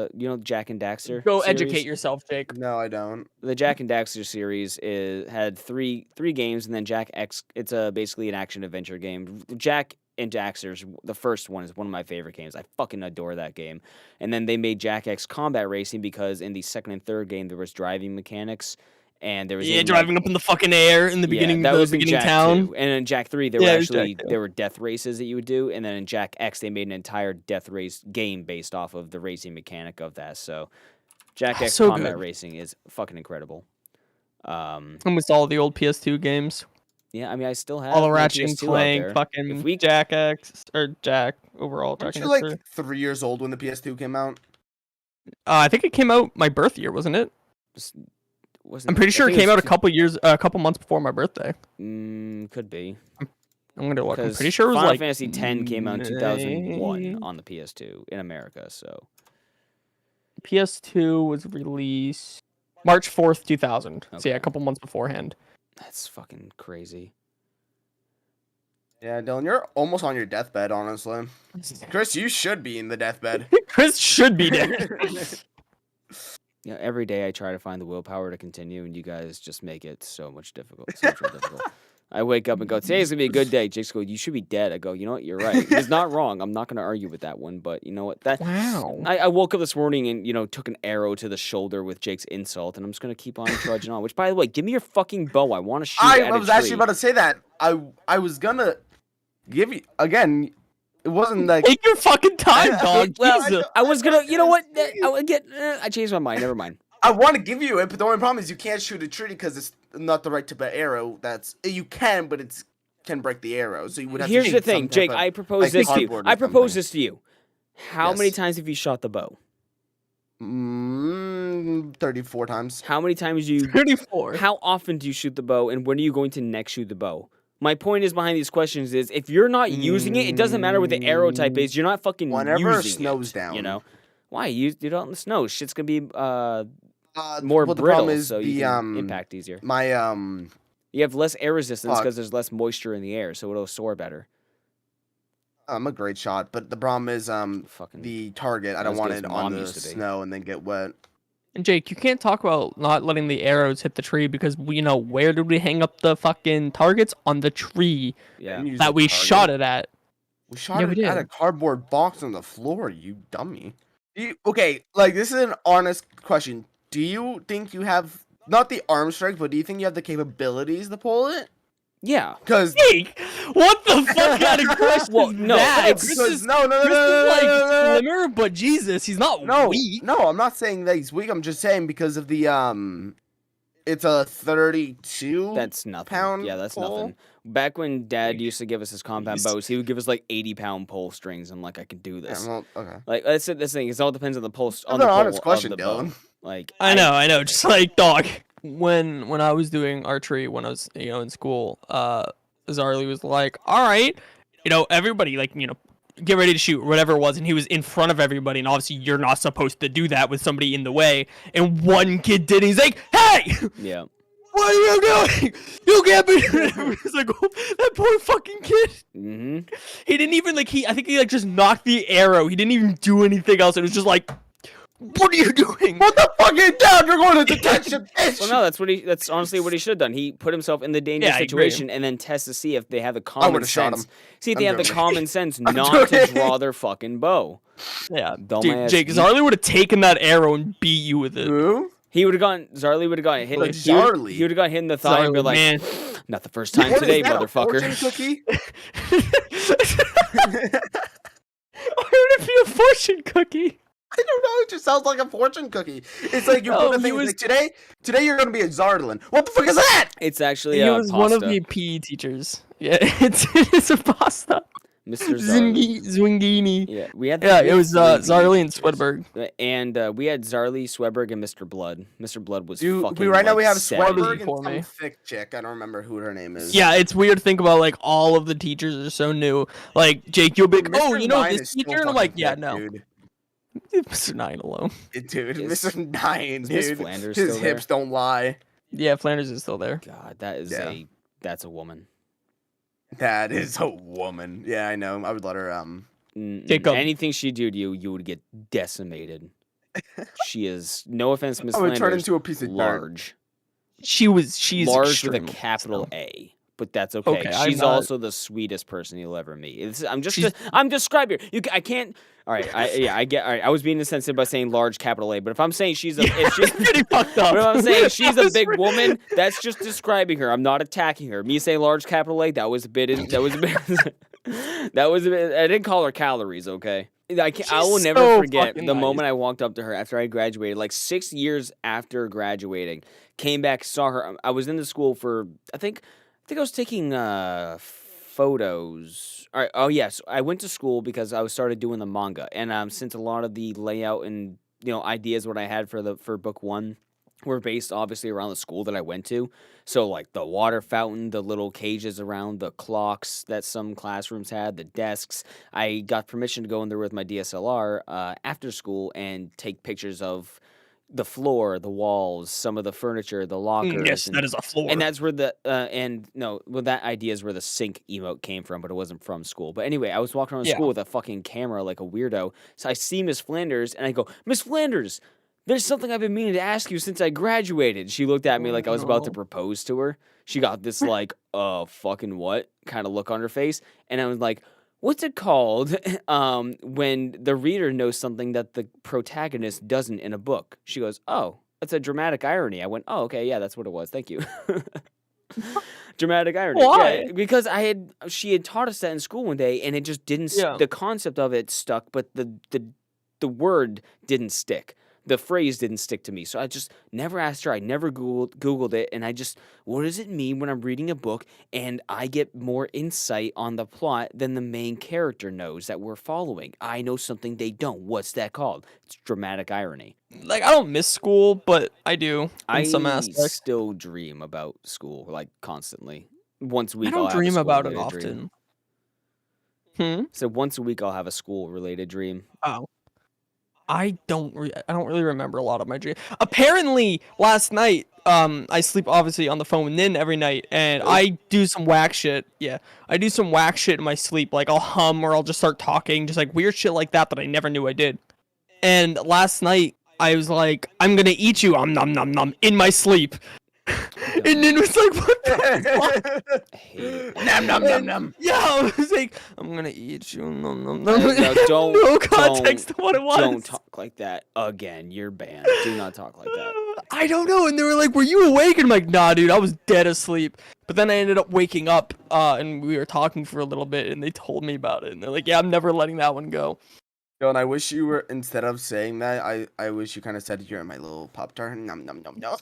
Jack and Daxter. Go series? educate yourself, Jake. No, I don't. The Jack and Daxter series had three games, and then Jack X. It's basically an action adventure game. Jack and Daxter's the first one is one of my favorite games. I fucking adore that game. And then they made Jack X Combat Racing because in the second and third game there was driving mechanics, and there was driving up in the fucking air in the beginning. That was in beginning Jack town. 2. And in Jack 3 there were death races that you would do, and then in Jack X they made an entire death race game based off of the racing mechanic of that. So Jack X So Combat good. Racing is fucking incredible. Almost all the old PS2 games. Yeah, I mean I still have All the my Ratchet and PS2 out Clank, there. fucking If we- Jack X or Jack overall. Weren't Jack you like X. 3 years old when the PS2 came out? I think it came out my birth year, wasn't it? I'm pretty sure it came out a couple months before my birthday. Could be. I'm gonna look. I'm 'Cause pretty sure it was Final like Fantasy X came out in 2001 on the PS2 in America. So PS2 was released March 4th, 2000. So yeah, Okay. a couple months beforehand. that's fucking crazy. Yeah, Dylan, you're almost on your deathbed, honestly. Chris, you should be in the deathbed. Chris should be dead. Yeah, every day I try to find the willpower to continue, and you guys just make it so much difficult. So much more difficult. I wake up and go, "Today's gonna be a good day." Jake's go, "You should be dead." I go, "You know what? You're right. He's not wrong. I'm not gonna argue with that one." But you know what? Wow. I woke up this morning and took an arrow to the shoulder with Jake's insult, and I'm just gonna keep on trudging on. Which, by the way, give me your fucking bow. I want to shoot at I was a actually tree. about to say that. I was gonna give you again. It wasn't like Take your fucking time, dog. Well, Jesus. I was gonna. You know what? I changed my mind. Never mind. I want to give you it, but the only problem is you can't shoot a tree because it's not the right type of arrow. You can, but it's can break the arrow. So you would have. Here's to the shoot thing, some type Jake. of, I propose like, this to you. cardboard or I propose something. this to you. How many Yes. times have you shot the bow? 34 times. How many times you? 34. How often do you shoot the bow, and when are you going to next shoot the bow? My point is behind these questions is if you're not using it, it doesn't matter what the arrow type is. You're not fucking Whenever using it snows it, down. You know why? You do it out in the snow. Shit's gonna be more Well, the brittle, problem is so you can impact easier. My You have less air resistance Fuck. because there's less moisture in the air, so it'll soar better. I'm a great shot, but the problem is Fucking the target. I Not don't as want good it as on Mom the used to be. snow and then get wet. And Jake, you can't talk about not letting the arrows hit the tree because where did we hang up the fucking targets? On the tree yeah. Didn't use that the we target. shot it at. We shot Yeah, it we at did. a cardboard box on the floor, you dummy. Okay, like this is an honest question. Do you think you have not the arm strength, but do you think you have the capabilities to pull it? Yeah. Because Jake, what the fuck kind of question Well, is no, that? it's- Chris no, is, no, no, Chris no, is no, like no, no, no. slimmer, but Jesus, he's not No, weak. no, I'm not saying that he's weak. I'm just saying because of the it's a 32. That's nothing. pound Yeah, that's pole? nothing. Back when Dad used to give us his compound bows, he would give us like 80-pound pole strings. I'm like, I can do Yeah, this. well, okay. Like that's the thing. It all depends on the pulse. That's On the an pole honest question, of the bow. Dylan. Like I know. Just like dog. When I was doing archery when I was in school, Zarly was like, "All right, everybody get ready to shoot," whatever it was, and he was in front of everybody, and obviously you're not supposed to do that with somebody in the way. And one kid did. He's like, "Hey, Yeah. what are you doing? You can't be." He's like, oh, that poor fucking kid. Mm-hmm. He didn't even I think he just knocked the arrow. He didn't even do anything else. It was just like, What are you doing? What the fuck are you doing? You're going to detention, bitch! Well, no, that's honestly what he should have done. He put himself in the dangerous Yeah, I agree. situation and then test to see if they have the I common would've shot sense. him. See if I'm they have the joking. common sense not to joking. draw their fucking bow. Yeah, Dumbass. Jake, Zarly would have taken that arrow and beat you with it. Who? Zarly would have gotten hit. Like He would Zarly? have got hit in the thigh and be Zarly, like, man. not the first time What today, is that, a motherfucker. fortune cookie? Why would it be a fortune cookie? I don't know. It just sounds like a fortune cookie. It's like you No, put a he thing was- like today you're gonna be a Zardlin. What the fuck is that? It's actually He was one of pasta. the PE teachers. Yeah, it's a pasta. Mr. Zarly. Zwingini. Yeah, we had. Yeah, we it had was three Zarly and teachers. Swedberg. And we had Zarly, Swedberg, and Mr. Blood. Mr. Blood was fucking. Right now we like, have 70. Swedberg for and me. some thick chick. I don't remember who her name is. Yeah, it's weird to think about like all of the teachers are so new. Like Jake, you'll be like, oh, Mr. you know Nine this is still teacher, and I'm like, fucking yeah, thick, no, dude. Mr. Nine alone. Dude, Is- Mr. Nine, is Miss dude. Flanders His still there? hips don't lie. Yeah, Flanders is still there. God, that is Yeah. that's a woman. That is a woman. Yeah, I know. I would let her. Jacob. Anything she do to you, you would get decimated. She is. No offense, Miss I would Flanders. turn into a piece of dirt. large. She's Large with a extremely capital so. A. But that's okay. Okay, I'm She's not- also the sweetest person you'll ever meet. She's- I'm describing her. I can't. All right. I get. All right. I was being insensitive by saying large capital A, but if I'm saying she's a, if she's pretty fucked up. but if I'm saying she's That a was big pretty- woman, that's just describing her. I'm not attacking her. Me saying large capital A, that was a bit. That was a bit. That was a bit. I didn't call her calories. Okay. I will She's never so forget fucking the nice. moment I walked up to her after I graduated, like 6 years after graduating. Came back, saw her. I was in the school for I think I was taking photos. All right. Oh yes, I went to school because I started doing the manga, and since a lot of the layout and ideas what I had for book one were based obviously around the school that I went to. So like the water fountain, the little cages around, the clocks that some classrooms had, the desks. I got permission to go in there with my DSLR after school and take pictures of the floor, the walls, some of the furniture, the lockers. Yes, and, that is a floor. and that's where that idea is where the sink emote came from, but it wasn't from school. But anyway, I was walking around Yeah. school with a fucking camera like a weirdo. So I see Miss Flanders and I go, Miss Flanders, there's something I've been meaning to ask you since I graduated. She looked at me like I was about to no. propose to her. She got this like, fucking what kind of look on her face. And I was like, what's it called when the reader knows something that the protagonist doesn't in a book? She goes, oh, it's a dramatic irony. I went, oh, okay, yeah, that's what it was. Thank you. Dramatic irony. Why? Yeah, because she had taught us that in school one day, and it just didn't. Yeah. The concept of it stuck, but the word didn't stick. The phrase didn't stick to me, so I just never asked her. I never Googled it, and what does it mean when I'm reading a book and I get more insight on the plot than the main character knows that we're following? I know something they don't. What's that called? It's dramatic irony. Like I don't miss school, but I do in some I aspects. still dream about school, like constantly. Once a week, I I'll don't have a dream about it school-related dream. often. So once a week, I'll have a school-related dream. Oh. I don't really remember a lot of my dreams. Apparently, last night, I sleep obviously on the phone then every night, and I do some whack shit. Yeah, I do some whack shit in my sleep. Like I'll hum or I'll just start talking, just like weird shit like that I never knew I did. And last night, I was like, "I'm gonna eat you, nom nom nom," in my sleep. And then it was like, what the fuck? I hate it. Nom nom nom nom. Yeah, I was like, I'm gonna eat you. Nom nom nom. No, don't- no context to what it was. Don't talk like that again. You're banned. Do not talk like that. I don't know. And they were like, were you awake? And I'm like, nah, dude, I was dead asleep. But then I ended up waking up, and we were talking for a little bit, and they told me about it. And they're like, yeah, I'm never letting that one go. Yo, and I wish you were, instead of saying that, I wish you kind of said you're my little Pop-Tart. Nom nom nom nom.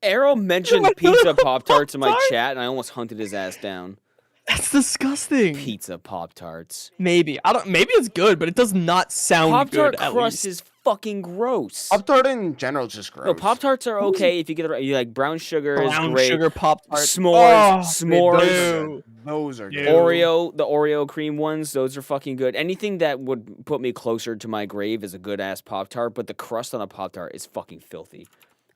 Arrow mentioned pizza Pop-Tarts in my Pop-Tart? chat, and I almost hunted his ass down. That's disgusting. Pizza Pop-Tarts. Maybe. Maybe it's good, but it does not sound Pop-Tart good, at crust least. is fucking gross. Pop-Tart in general is just gross. No, Pop-Tarts are okay if you get it right. You like brown sugar Brown is great. sugar Pop-Tart. S'mores, Oh, s'mores. Those are Dude. good. The Oreo cream ones, those are fucking good. Anything that would put me closer to my grave is a good ass Pop-Tart, but the crust on a Pop-Tart is fucking filthy.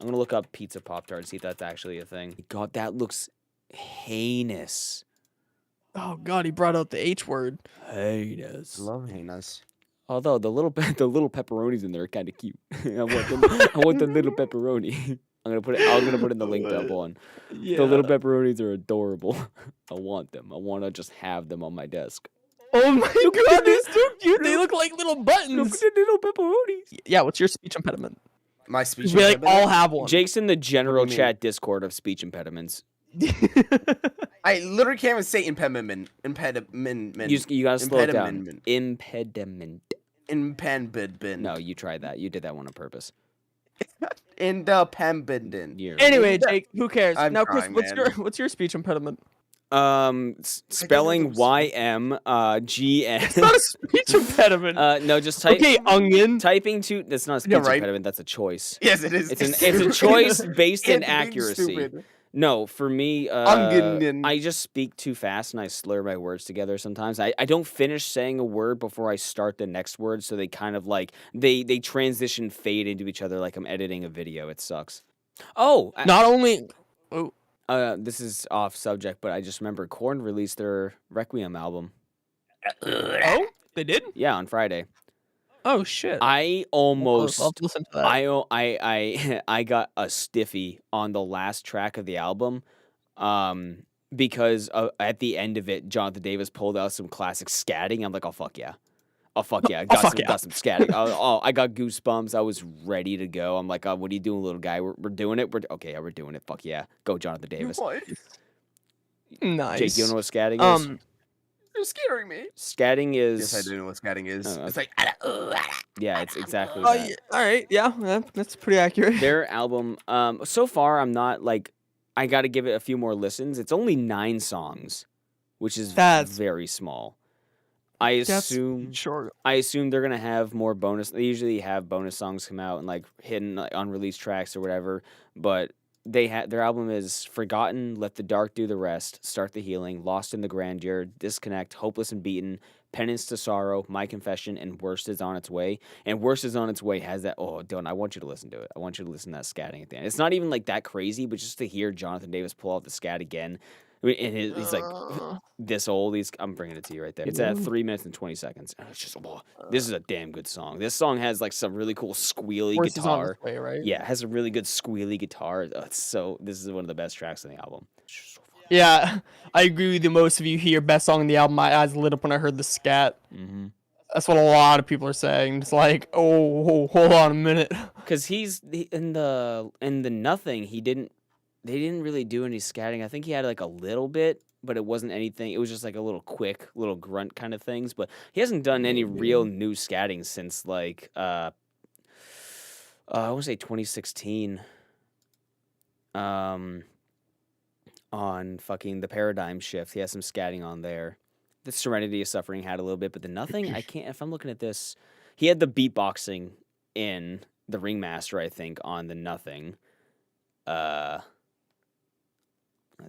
I'm gonna look up pizza Pop-Tart and see if that's actually a thing. God, that looks heinous. Oh, God, he brought out the H word. Heinous. Love heinous. Although the little the little pepperonis in there are kind of cute. I want the little pepperoni. I'm gonna put in the link up on. The Yeah. little pepperonis are adorable. I want them. I want to just have them on my desk. Oh my Look at god, the- they're so cute. They look like little Look buttons. at the little pepperonis. Yeah, what's your speech impediment? My speech. 'Cause we like impediment? all have one. Jake's in the general mean? chat Discord of speech impediments. I literally can't even say impediment. Impediment. You gotta slow it down. Impediment. Impediment. No, you tried that. You did that one on purpose. Independent. Anyway, Jake, who cares? I'm Now, Chris, trying, what's man. your speech impediment? Spelling YM GN. It's not a speech impediment. No, just type. Okay, onion. Typing to that's not a speech Yeah, right. impediment. That's a choice. Yes, it is. It's a choice based in It's being accuracy. stupid. No, for me, Onion. I just speak too fast and I slur my words together sometimes. I don't finish saying a word before I start the next word, so they kind of like they transition fade into each other like I'm editing a video. It sucks. Oh, Not only. this is off subject, but I just remembered Korn released their Requiem album. Oh, they did? Yeah, on Friday. Oh shit. I I'll almost listen to that. I got a stiffy on the last track of the album, because at the end of it, Jonathan Davis pulled out some classic scatting. I'm like, oh fuck yeah, got some scatting. I got goosebumps. I was ready to go. I'm like, what are you doing, little guy? We're doing it. We're doing it. Fuck yeah, go Jonathan Davis. Nice. Jake, you know what scatting is? You're scaring me. Scatting is. Yes, I do know what scatting is. Oh, It's like. Yeah, it's exactly Oh, that. yeah, all right. Yeah, that's pretty accurate. Their album, so far, I'm not like, I got to give it a few more listens. It's only 9 songs, which is That's- very small. I assume Sure. they're gonna have more bonus. They usually have bonus songs come out and like hidden like, unreleased tracks or whatever. But their album is Forgotten, Let the Dark Do the Rest, Start the Healing, Lost in the Grandeur, Disconnect, Hopeless and Beaten, Penance to Sorrow, My Confession, and Worst is on its way. And Worst is on its way has that. Oh, Dylan, I want you to listen to it. I want you to listen to that scatting at the end. It's not even like that crazy, but just to hear Jonathan Davis pull out the scat again. I mean, and he's like this old. I'm bringing it to you right there. It's at 3 minutes and 20 seconds. And it's just, this is a damn good song. This song has like some really cool squealy Worst is on guitar. its way, right? Yeah, it has a really good squealy guitar. This is one of the best tracks on the album. It's just so fun. Yeah, I agree with you. Most of you hear best song on the album. My eyes lit up when I heard the scat. Mm-hmm. That's what a lot of people are saying. It's like, oh, hold on a minute. Because in the Nothing, they didn't really do any scatting. I think he had like a little bit, but it wasn't anything. It was just like a little quick, little grunt kind of things. But he hasn't done any real new scatting since like I want to say 2016. On fucking The Paradigm Shift, he has some scatting on there. The Serenity of Suffering had a little bit, but the Nothing, I can't. If I'm looking at this, he had the beatboxing in the Ringmaster, I think, on the Nothing. Let's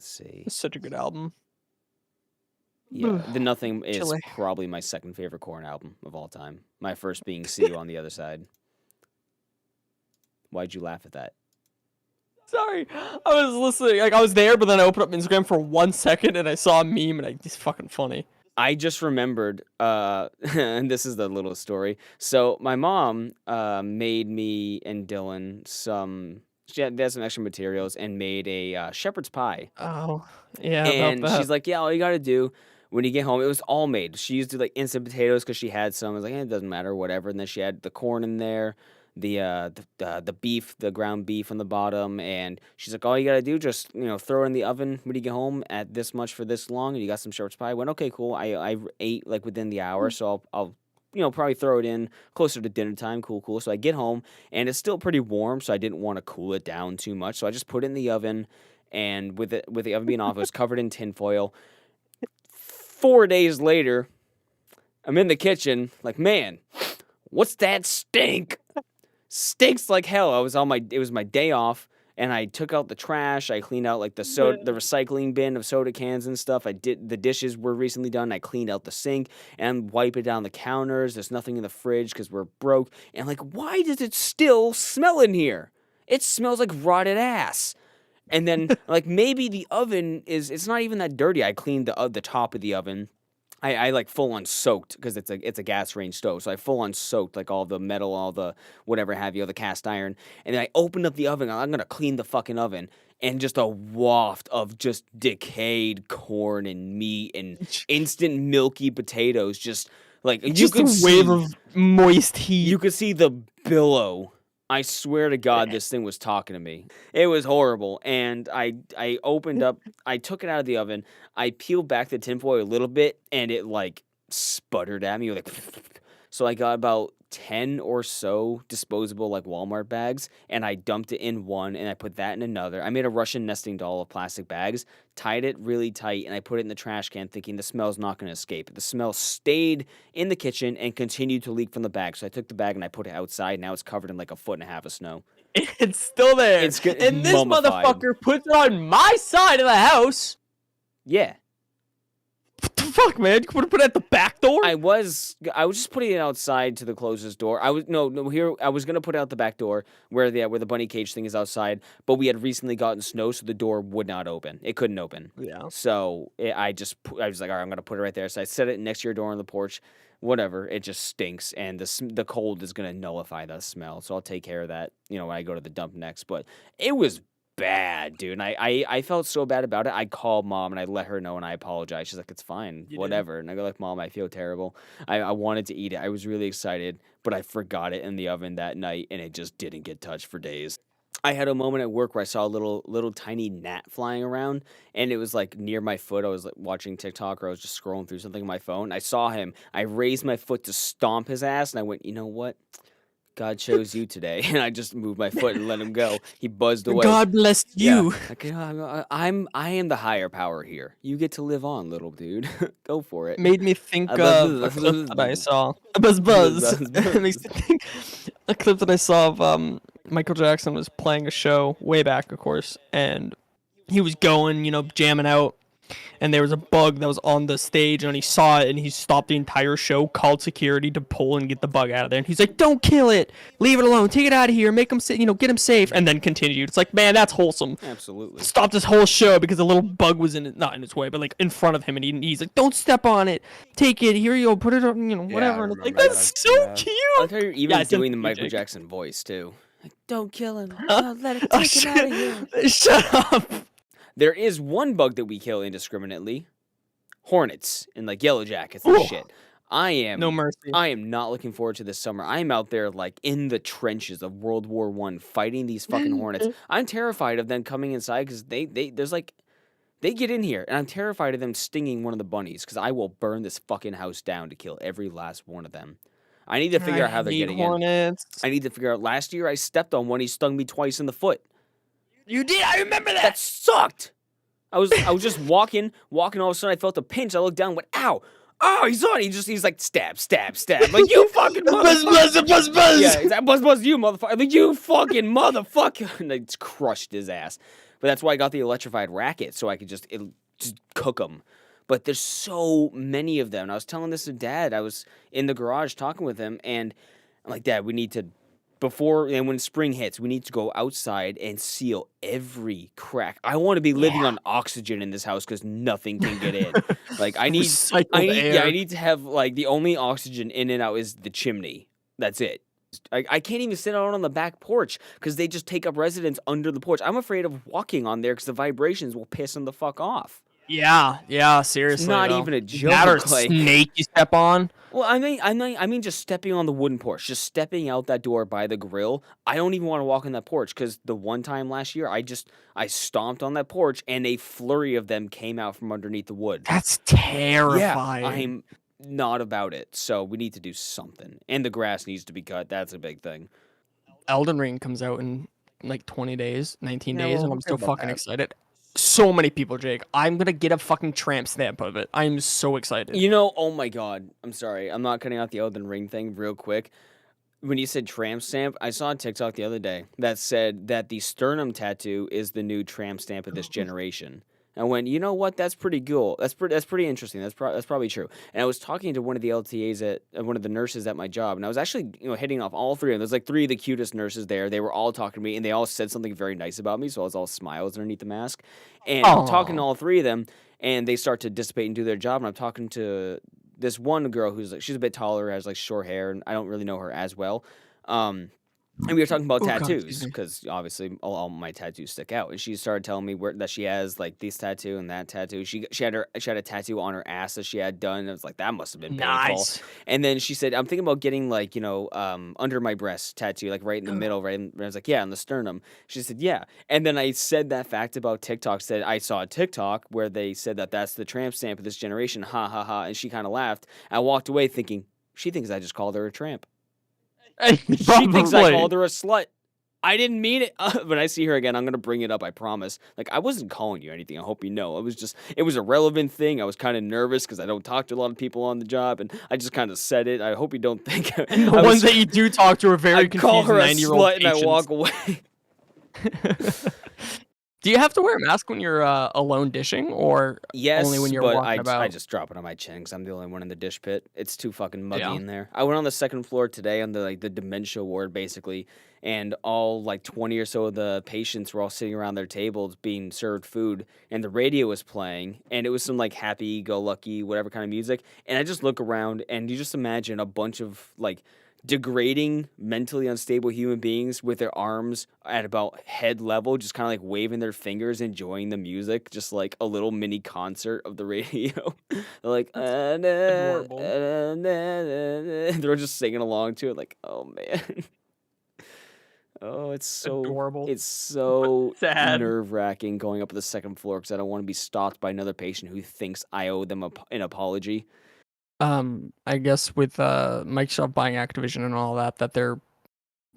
see. It's such a good album. Yeah, The Nothing is Chilly. probably my second favorite Korn album of all time. My first being See You on the Other Side. Why'd you laugh at that? Sorry, I was listening. Like I was there, but then I opened up Instagram for 1 second and I saw a meme and it's fucking funny. I just remembered, and this is the little story. So my mom made me and Dylan she had some extra materials and made a shepherd's pie. Oh, yeah. And about that. she's like, yeah, all you got to do when you get home, it was all made. She used to like instant potatoes because she had some. I was like, it doesn't matter, whatever. And then she had the corn in there, the beef, the ground beef on the bottom. And she's like, all you got to do, just, throw it in the oven when you get home at this much for this long. And you got some shepherd's pie. I went, okay, cool. I ate like within the hour. So I'll probably throw it in closer to dinner time. Cool. So I get home, and it's still pretty warm, so I didn't want to cool it down too much. So I just put it in the oven, and with the oven being off, it was covered in tinfoil. 4 days later, I'm in the kitchen, like, man, what's that stink? Stinks like hell. It was my day off, and I took out the trash. I cleaned out like the recycling bin of soda cans and stuff. The dishes were recently done. I cleaned out the sink and wiped it down the counters. There's nothing in the fridge because we're broke. And like, why does it still smell in here? It smells like rotted ass. And then like maybe the oven it's not even that dirty. I cleaned the top of the oven. I like full on soaked because it's a gas range stove. So I full on soaked like all the metal, all the whatever have you, the cast iron. And then I opened up the oven. I'm gonna clean the fucking oven, and just a waft of just decayed corn and meat and instant milky potatoes. Just like Just a wave of moist heat. You could see the billow. I swear to God, this thing was talking to me. It was horrible. And I opened up, I took it out of the oven. I peeled back the tinfoil a little bit, and it like sputtered at me. Like, so I got about 10 or so disposable like Walmart bags, and I dumped it in one, and I put that in another. I made a Russian nesting doll of plastic bags, tied it really tight, and I put it in the trash can thinking the smell's not going to escape. The smell stayed in the kitchen and continued to leak from the bag. So I took the bag and I put it outside. Now it's covered in like 1.5 feet of snow. It's still there. And this motherfucker puts it on my side of the house. Yeah. What the fuck, man? You would put it at the back door? I was just putting it outside to the closest door. I was gonna put it out the back door where the bunny cage thing is outside, but we had recently gotten snow, so the door would not open. It couldn't open. Yeah. So I was like, all right, I'm gonna put it right there. So I set it next to your door on the porch. Whatever, it just stinks, and the cold is gonna nullify the smell. So I'll take care of that, when I go to the dump next. But it was bad, dude. And I felt so bad about it. I called Mom and I let her know and I apologized. She's like, it's fine, whatever. And I go like, Mom, I feel terrible. I wanted to eat it. I was really excited, but I forgot it in the oven that night, and it just didn't get touched for days. I had a moment at work where I saw a little tiny gnat flying around, and it was like near my foot. I was like watching TikTok, or I was just scrolling through something on my phone. I saw him. I raised my foot to stomp his ass, and I went, you know what? God chose you today, and I just moved my foot and let him go. He buzzed away. God bless you. Yeah. I am the higher power here. You get to live on, little dude. Go for it. Made me think of a clip that I saw. Buzz. It makes me think a clip that I saw of Michael Jackson was playing a show way back, of course, and he was going, jamming out. And there was a bug that was on the stage, and he saw it, and he stopped the entire show, called security to pull and get the bug out of there. And he's like, "Don't kill it, leave it alone, take it out of here, make him, get him safe," and then continued. It's like, man, that's wholesome. Absolutely. Stopped this whole show because a little bug was not in its way, but like in front of him, and he's like, "Don't step on it, take it, here you go, put it on, whatever." And it's like, that's so cute. I like how you're even doing the Michael Jackson voice too. Like, don't kill him. Let it take him out of here. Shut up. There is one bug that we kill indiscriminately. Hornets and like yellow jackets and shit. No mercy. I am not looking forward to this summer. I am out there like in the trenches of World War I fighting these fucking hornets. I'm terrified of them coming inside because they get in here, and I'm terrified of them stinging one of the bunnies because I will burn this fucking house down to kill every last one of them. I need to figure out how they're getting in. I need to figure out. Last year I stepped on one. He stung me twice in the foot. You did. I remember that. That sucked. I was just walking. All of a sudden, I felt a pinch. I looked down and went, ow. Oh, he's on. He's like, stab. Like, you fucking motherfucker. Buzz. Yeah, he's like, buzz, you motherfucker. Like, you fucking motherfucker. And I just crushed his ass. But that's why I got the electrified racket, so I could just cook them. But there's so many of them. And I was telling this to Dad. I was in the garage talking with him, and I'm like, Dad, we need to, when spring hits, we need to go outside and seal every crack. I want to be living on oxygen in this house because nothing can get in. Like, I need to have, like, the only oxygen in and out is the chimney. That's it. I can't even sit out on the back porch because they just take up residence under the porch. I'm afraid of walking on there because the vibrations will piss them the fuck off. Yeah, seriously. It's not even a joke. That or snake you step on. Well, I mean, just stepping on the wooden porch, just stepping out that door by the grill. I don't even want to walk on that porch because the one time last year, I stomped on that porch and a flurry of them came out from underneath the wood. That's terrifying. Yeah, I'm not about it. So we need to do something, and the grass needs to be cut. That's a big thing. Elden Ring comes out in like 20 days, 19 days, and I'm still fucking excited. So many people, Jake. I'm gonna get a fucking tramp stamp of it. I'm so excited. Oh my god. I'm sorry. I'm not cutting out the Elden Ring thing real quick. When you said tramp stamp, I saw a TikTok the other day that said that the sternum tattoo is the new tramp stamp of this generation. I went, you know what? That's pretty cool. That's pretty interesting. That's probably true. And I was talking to one of the LTAs one of the nurses at my job, and I was actually hitting off all three of them. There's like three of the cutest nurses there. They were all talking to me, and they all said something very nice about me. So I was all smiles underneath the mask, and I'm talking to all three of them. and they start to dissipate and do their job. And I'm talking to this one girl who's like, she's a bit taller, has like short hair, and I don't really know her as well. And we were talking about Oh God, excuse tattoos me. because obviously all my tattoos stick out. And she started telling me that she has like this tattoo and that tattoo. She had a tattoo on her ass that she had done. And I was like, that must have been painful. Nice. And then she said, I'm thinking about getting like under my breast tattoo, like right in the middle, right. And I was like, yeah, on the sternum. She said, yeah. And then I said that fact about TikTok. Said I saw a TikTok where they said that that's the tramp stamp of this generation. Ha ha ha. And she kind of laughed. I walked away thinking she thinks I just called her a tramp. She thinks I called her a slut. I didn't mean it. When I see her again, I'm going to bring it up, I promise. Like, I wasn't calling you anything. I hope you know. It was a relevant thing. I was kind of nervous because I don't talk to a lot of people on the job, and I just kind of said it. I hope you don't think. And the ones that you do talk to are very I call confused her a 90-year-old slut and I walk away. Do you have to wear a mask when you're alone dishing, or Yes, only when you're but walking about? I just drop it on my chin because I'm the only one in the dish pit. It's too fucking muggy Yeah. in there. I went on the second floor today on the dementia ward basically, and all like 20 or so of the patients were all sitting around their tables being served food, and the radio was playing, and it was some like happy-go-lucky whatever kind of music, and I just look around and you just imagine a bunch of like degrading, mentally unstable human beings with their arms at about head level, just kind of like waving their fingers, enjoying the music, just like a little mini concert of the radio. They're like, adorable. they're just singing along to it, like, oh man. Oh, Adorable. it's so Sad. nerve-wracking going up to the second floor because I don't want to be stopped by another patient who thinks I owe them an apology. I guess with Microsoft buying Activision and all that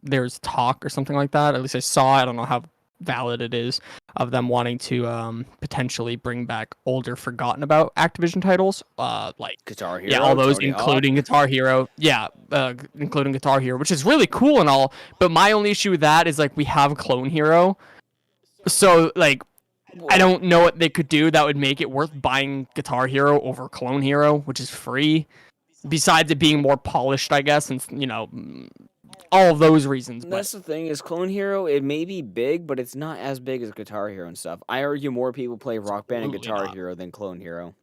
there's talk or something like that. At least I saw. I don't know how valid it is of them wanting to potentially bring back older, forgotten about Activision titles. Like Guitar Hero, yeah, all those, Tony Hawk. including Guitar Hero. Yeah, including Guitar Hero, which is really cool and all. But my only issue with that is like we have Clone Hero, so like. I don't know what they could do that would make it worth buying Guitar Hero over Clone Hero, which is free. Besides it being more polished, I guess, and all of those reasons. That's the thing is Clone Hero, it may be big, but it's not as big as Guitar Hero and stuff. I argue more people play Rock Band and Absolutely Guitar not. Hero than Clone Hero.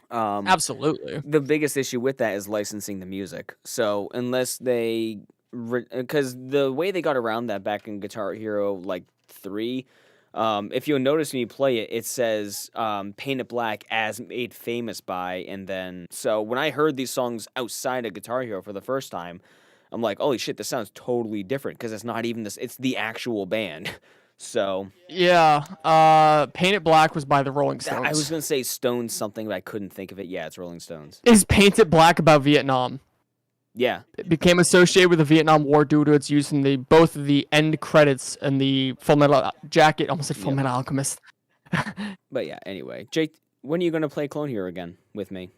Absolutely. The biggest issue with that is licensing the music. So unless they, because the way they got around that back in Guitar Hero like 3, if you'll notice when you play it, it says Paint It Black as made famous by, and then so when I heard these songs outside of Guitar Hero for the first time, I'm like, holy shit, this sounds totally different because it's not even this, it's the actual band. So yeah, Paint It Black was by the Rolling Stones. I was gonna say Stones something, but I couldn't think of it. Yeah, it's Rolling Stones. Is Paint It Black about Vietnam? Yeah. It became associated with the Vietnam War due to its use in both of the end credits and the Full Metal Jacket. Almost said Full Metal Alchemist. But yeah, anyway, Jake, when are you gonna play Clone Hero again with me?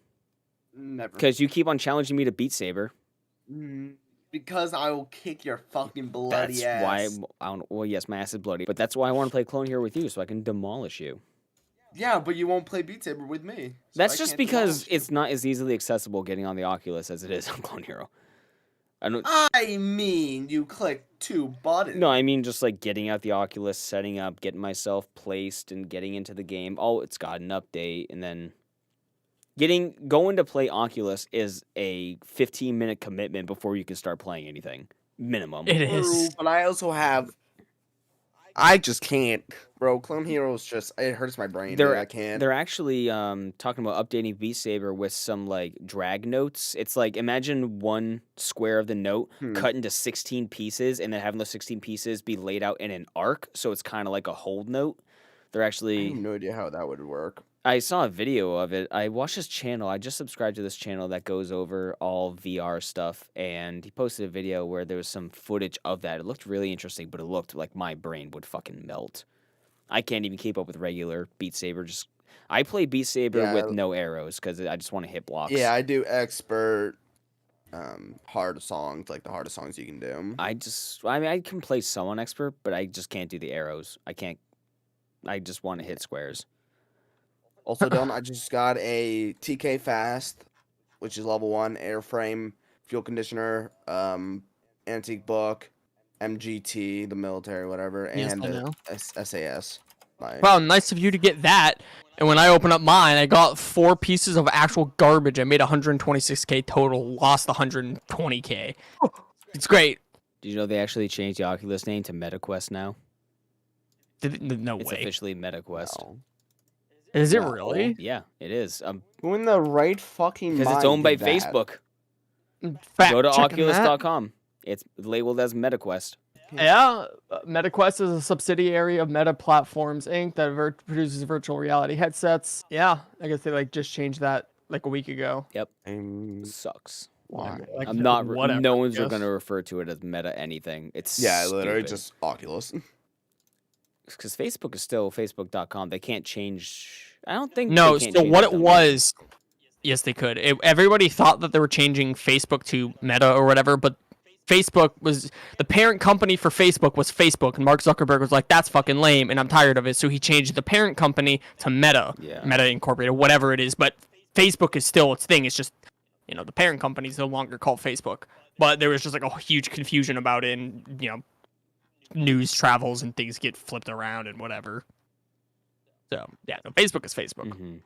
Never. Because you keep on challenging me to Beat Saber. Because I will kick your fucking bloody That's ass. why I don't. Well, yes, my ass is bloody, but that's why I want to play Clone Hero with you, so I can demolish you. Yeah, but you won't play Beat Saber with me. So That's I just can't because demolish you. it's not as easily accessible getting on the Oculus as it is on Clone Hero. I mean, you click 2 buttons. No, I mean just like getting out the Oculus, setting up, getting myself placed, and getting into the game. Oh, it's got an update, and then going to play Oculus is a 15-minute commitment before you can start playing anything. Minimum. It is. But I also have. I just can't, bro. Clone Heroes just it hurts my brain. Dude, I can't. They're actually talking about updating Beat Saber with some like drag notes. It's like imagine one square of the note cut into 16 pieces, and then having those 16 pieces be laid out in an arc, so it's kind of like a hold note. They're actually. I have no idea how that would work. I saw a video of it. I watched his channel. I just subscribed to this channel that goes over all VR stuff, and he posted a video where there was some footage of that. It looked really interesting, but it looked like my brain would fucking melt. I can't even keep up with regular Beat Saber. I play Beat Saber with no arrows because I just want to hit blocks. Yeah, I do expert hard songs, like the hardest songs you can do. I mean, I can play someone expert, but I just can't do the arrows. I just want to hit squares. Also, Dylan, I just got a TK Fast, which is level 1, airframe, fuel conditioner, antique book, MGT, the military, whatever, Yes, and I know. SAS. Wow, nice of you to get that. And when I open up mine, I got 4 pieces of actual garbage. I made 126k total, lost 120k. It's great. Did you know they actually changed the Oculus name to MetaQuest now? No It's way. officially MetaQuest. No. Is it No. really? Yeah, it is. Who in the right fucking Because it's mind owned by did that? Facebook. Fact Go to checking that. Oculus.com. It's labeled as MetaQuest. Yeah, MetaQuest is a subsidiary of Meta Platforms Inc. that produces virtual reality headsets. Yeah, I guess they like just changed that like a week ago. Yep. Um, Sucks. why? Like, I'm not. whatever, no I one's guess. going to refer to it as Meta anything. It's Yeah, literally stupid. just Oculus. Because Facebook is still Facebook.com. They can't change. I don't think. No, they can't so change what the it domain. was, yes, they could. Everybody thought that they were changing Facebook to Meta or whatever, but Facebook was the parent company for Facebook was Facebook, and Mark Zuckerberg was like, "That's fucking lame," and I'm tired of it. So he changed the parent company to Meta, Yeah. Meta Incorporated, whatever it is. But Facebook is still its thing. It's just, the parent company is no longer called Facebook. But there was just like a huge confusion about it, and news travels and things get flipped around and whatever. So yeah, no, Facebook is Facebook. Mhm.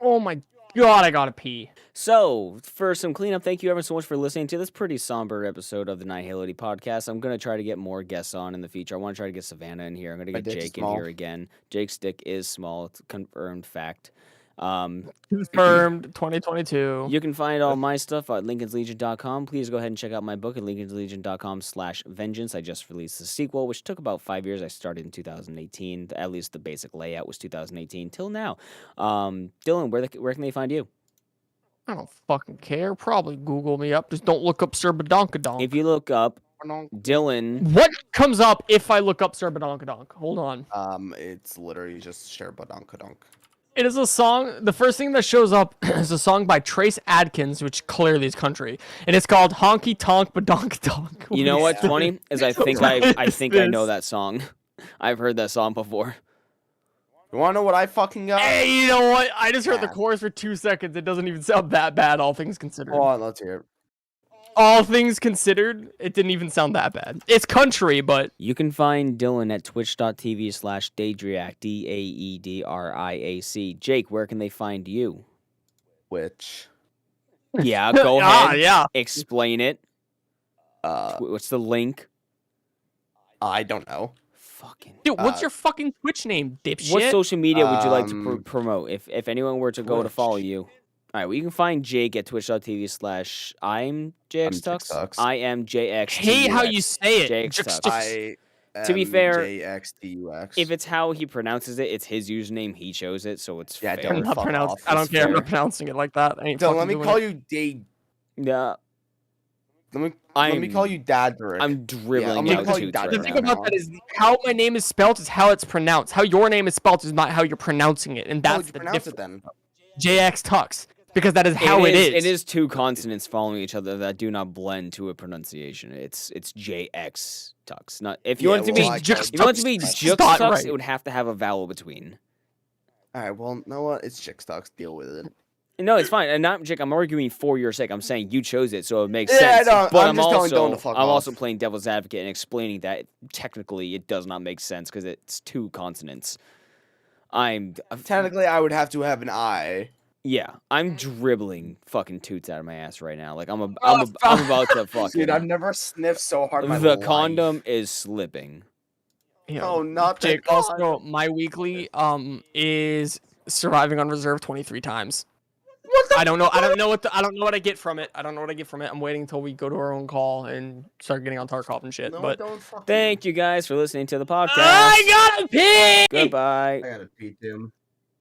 Oh my god, I gotta pee. So, for some cleanup, thank you ever so much for listening to this pretty somber episode of the Nihility podcast. I'm going to try to get more guests on in the future. I want to try to get Savannah in here. I'm going to My get dick's Jake in small. here again. Jake's dick is small. It's a confirmed fact. Confirmed 2022. You can find all my stuff at lincolnslegion.com. Please go ahead and check out my book at lincolnslegion.com/vengeance. I just released the sequel, which took about 5 years. I started in 2018. At least the basic layout was 2018 till now. Dylan, where can they find you? I don't fucking care. Probably Google me up. Just don't look up Sir Badonkadonk. If you look up Dylan, What comes up if I look up Sir Badonkadonk? Hold on. It's literally just share badonkadonk. It is a song. The first thing that shows up is a song by Trace Adkins, which clearly is country, and it's called Honky Tonk Badonkadonk. you know what's funny is I think What I is think I know this? that song. I've heard that song before. You wanna know what I fucking got? Hey, you know what? I just heard the Yeah. chorus for 2 seconds. It doesn't even sound that bad, all things considered. Hold on, let's hear it. All things considered, it didn't even sound that bad. It's country, but You can find Dylan at twitch.tv/Daedriac, DAEDRIAC. Jake, where can they find you? Which Yeah, go ahead. yeah. Explain it. uh What's the link? I don't know. Fucking. Dude, what's Uh, your fucking Twitch name, dipshit? What social media would you like to Um, promote? If anyone were to go to follow Twitch. you. All right, well, you can find Jake at twitch.tv/I'm JXTux. JXTux. I am JX. Hey, how you say it? JXTux. I To be fair, JXDUX. If it's how he pronounces it, it's his username. He chose it, so it's Yeah, fair. I'm don't not fuck pronouncing. off, I don't it's care. I'm not fair. pronouncing it like that. I ain't Don't fucking let me doing call it. you Day. Yeah, Let me I'm- call you Dadrick. I'm dribbling I'm gonna out call you toots Dad right The right thing now. about that is how my name is spelled is how it's pronounced. How your name is spelled is not how you're pronouncing it, and How that's would you the pronounce difference. it then? JX Tux, because that is how it is. It is two consonants following each other that do not blend to a pronunciation. It's JX Tux. Not if you Yeah, want it to be well, I Just called if you want it to be Tux. Jux Not Tux, right. it would have to have a vowel between. All right, well, you know what? It's Chickstocks. Deal with it. No, it's fine. And not Jake, I'm arguing for your sake. I'm saying you chose it, so it makes Yeah, sense. no, but I'm just telling Dylan to fuck I'm also off. playing devil's advocate and explaining that technically it does not make sense because it's two consonants. Technically, I would have to have an I. I'm dribbling fucking toots out of my ass right now. Like I'm Oh, about to fucking. Dude, I've never sniffed so hard in my The life. condom is slipping. You Oh, know, not that Jake. God. Also, my weekly is surviving on reserve 23 times. What the? I don't know. I don't know what I get from it. I'm waiting until we go to our own call and start getting on Tarkov and shit. No, but don't fucking. Thank you guys for listening to the podcast. I gotta pee. Goodbye. I gotta pee too.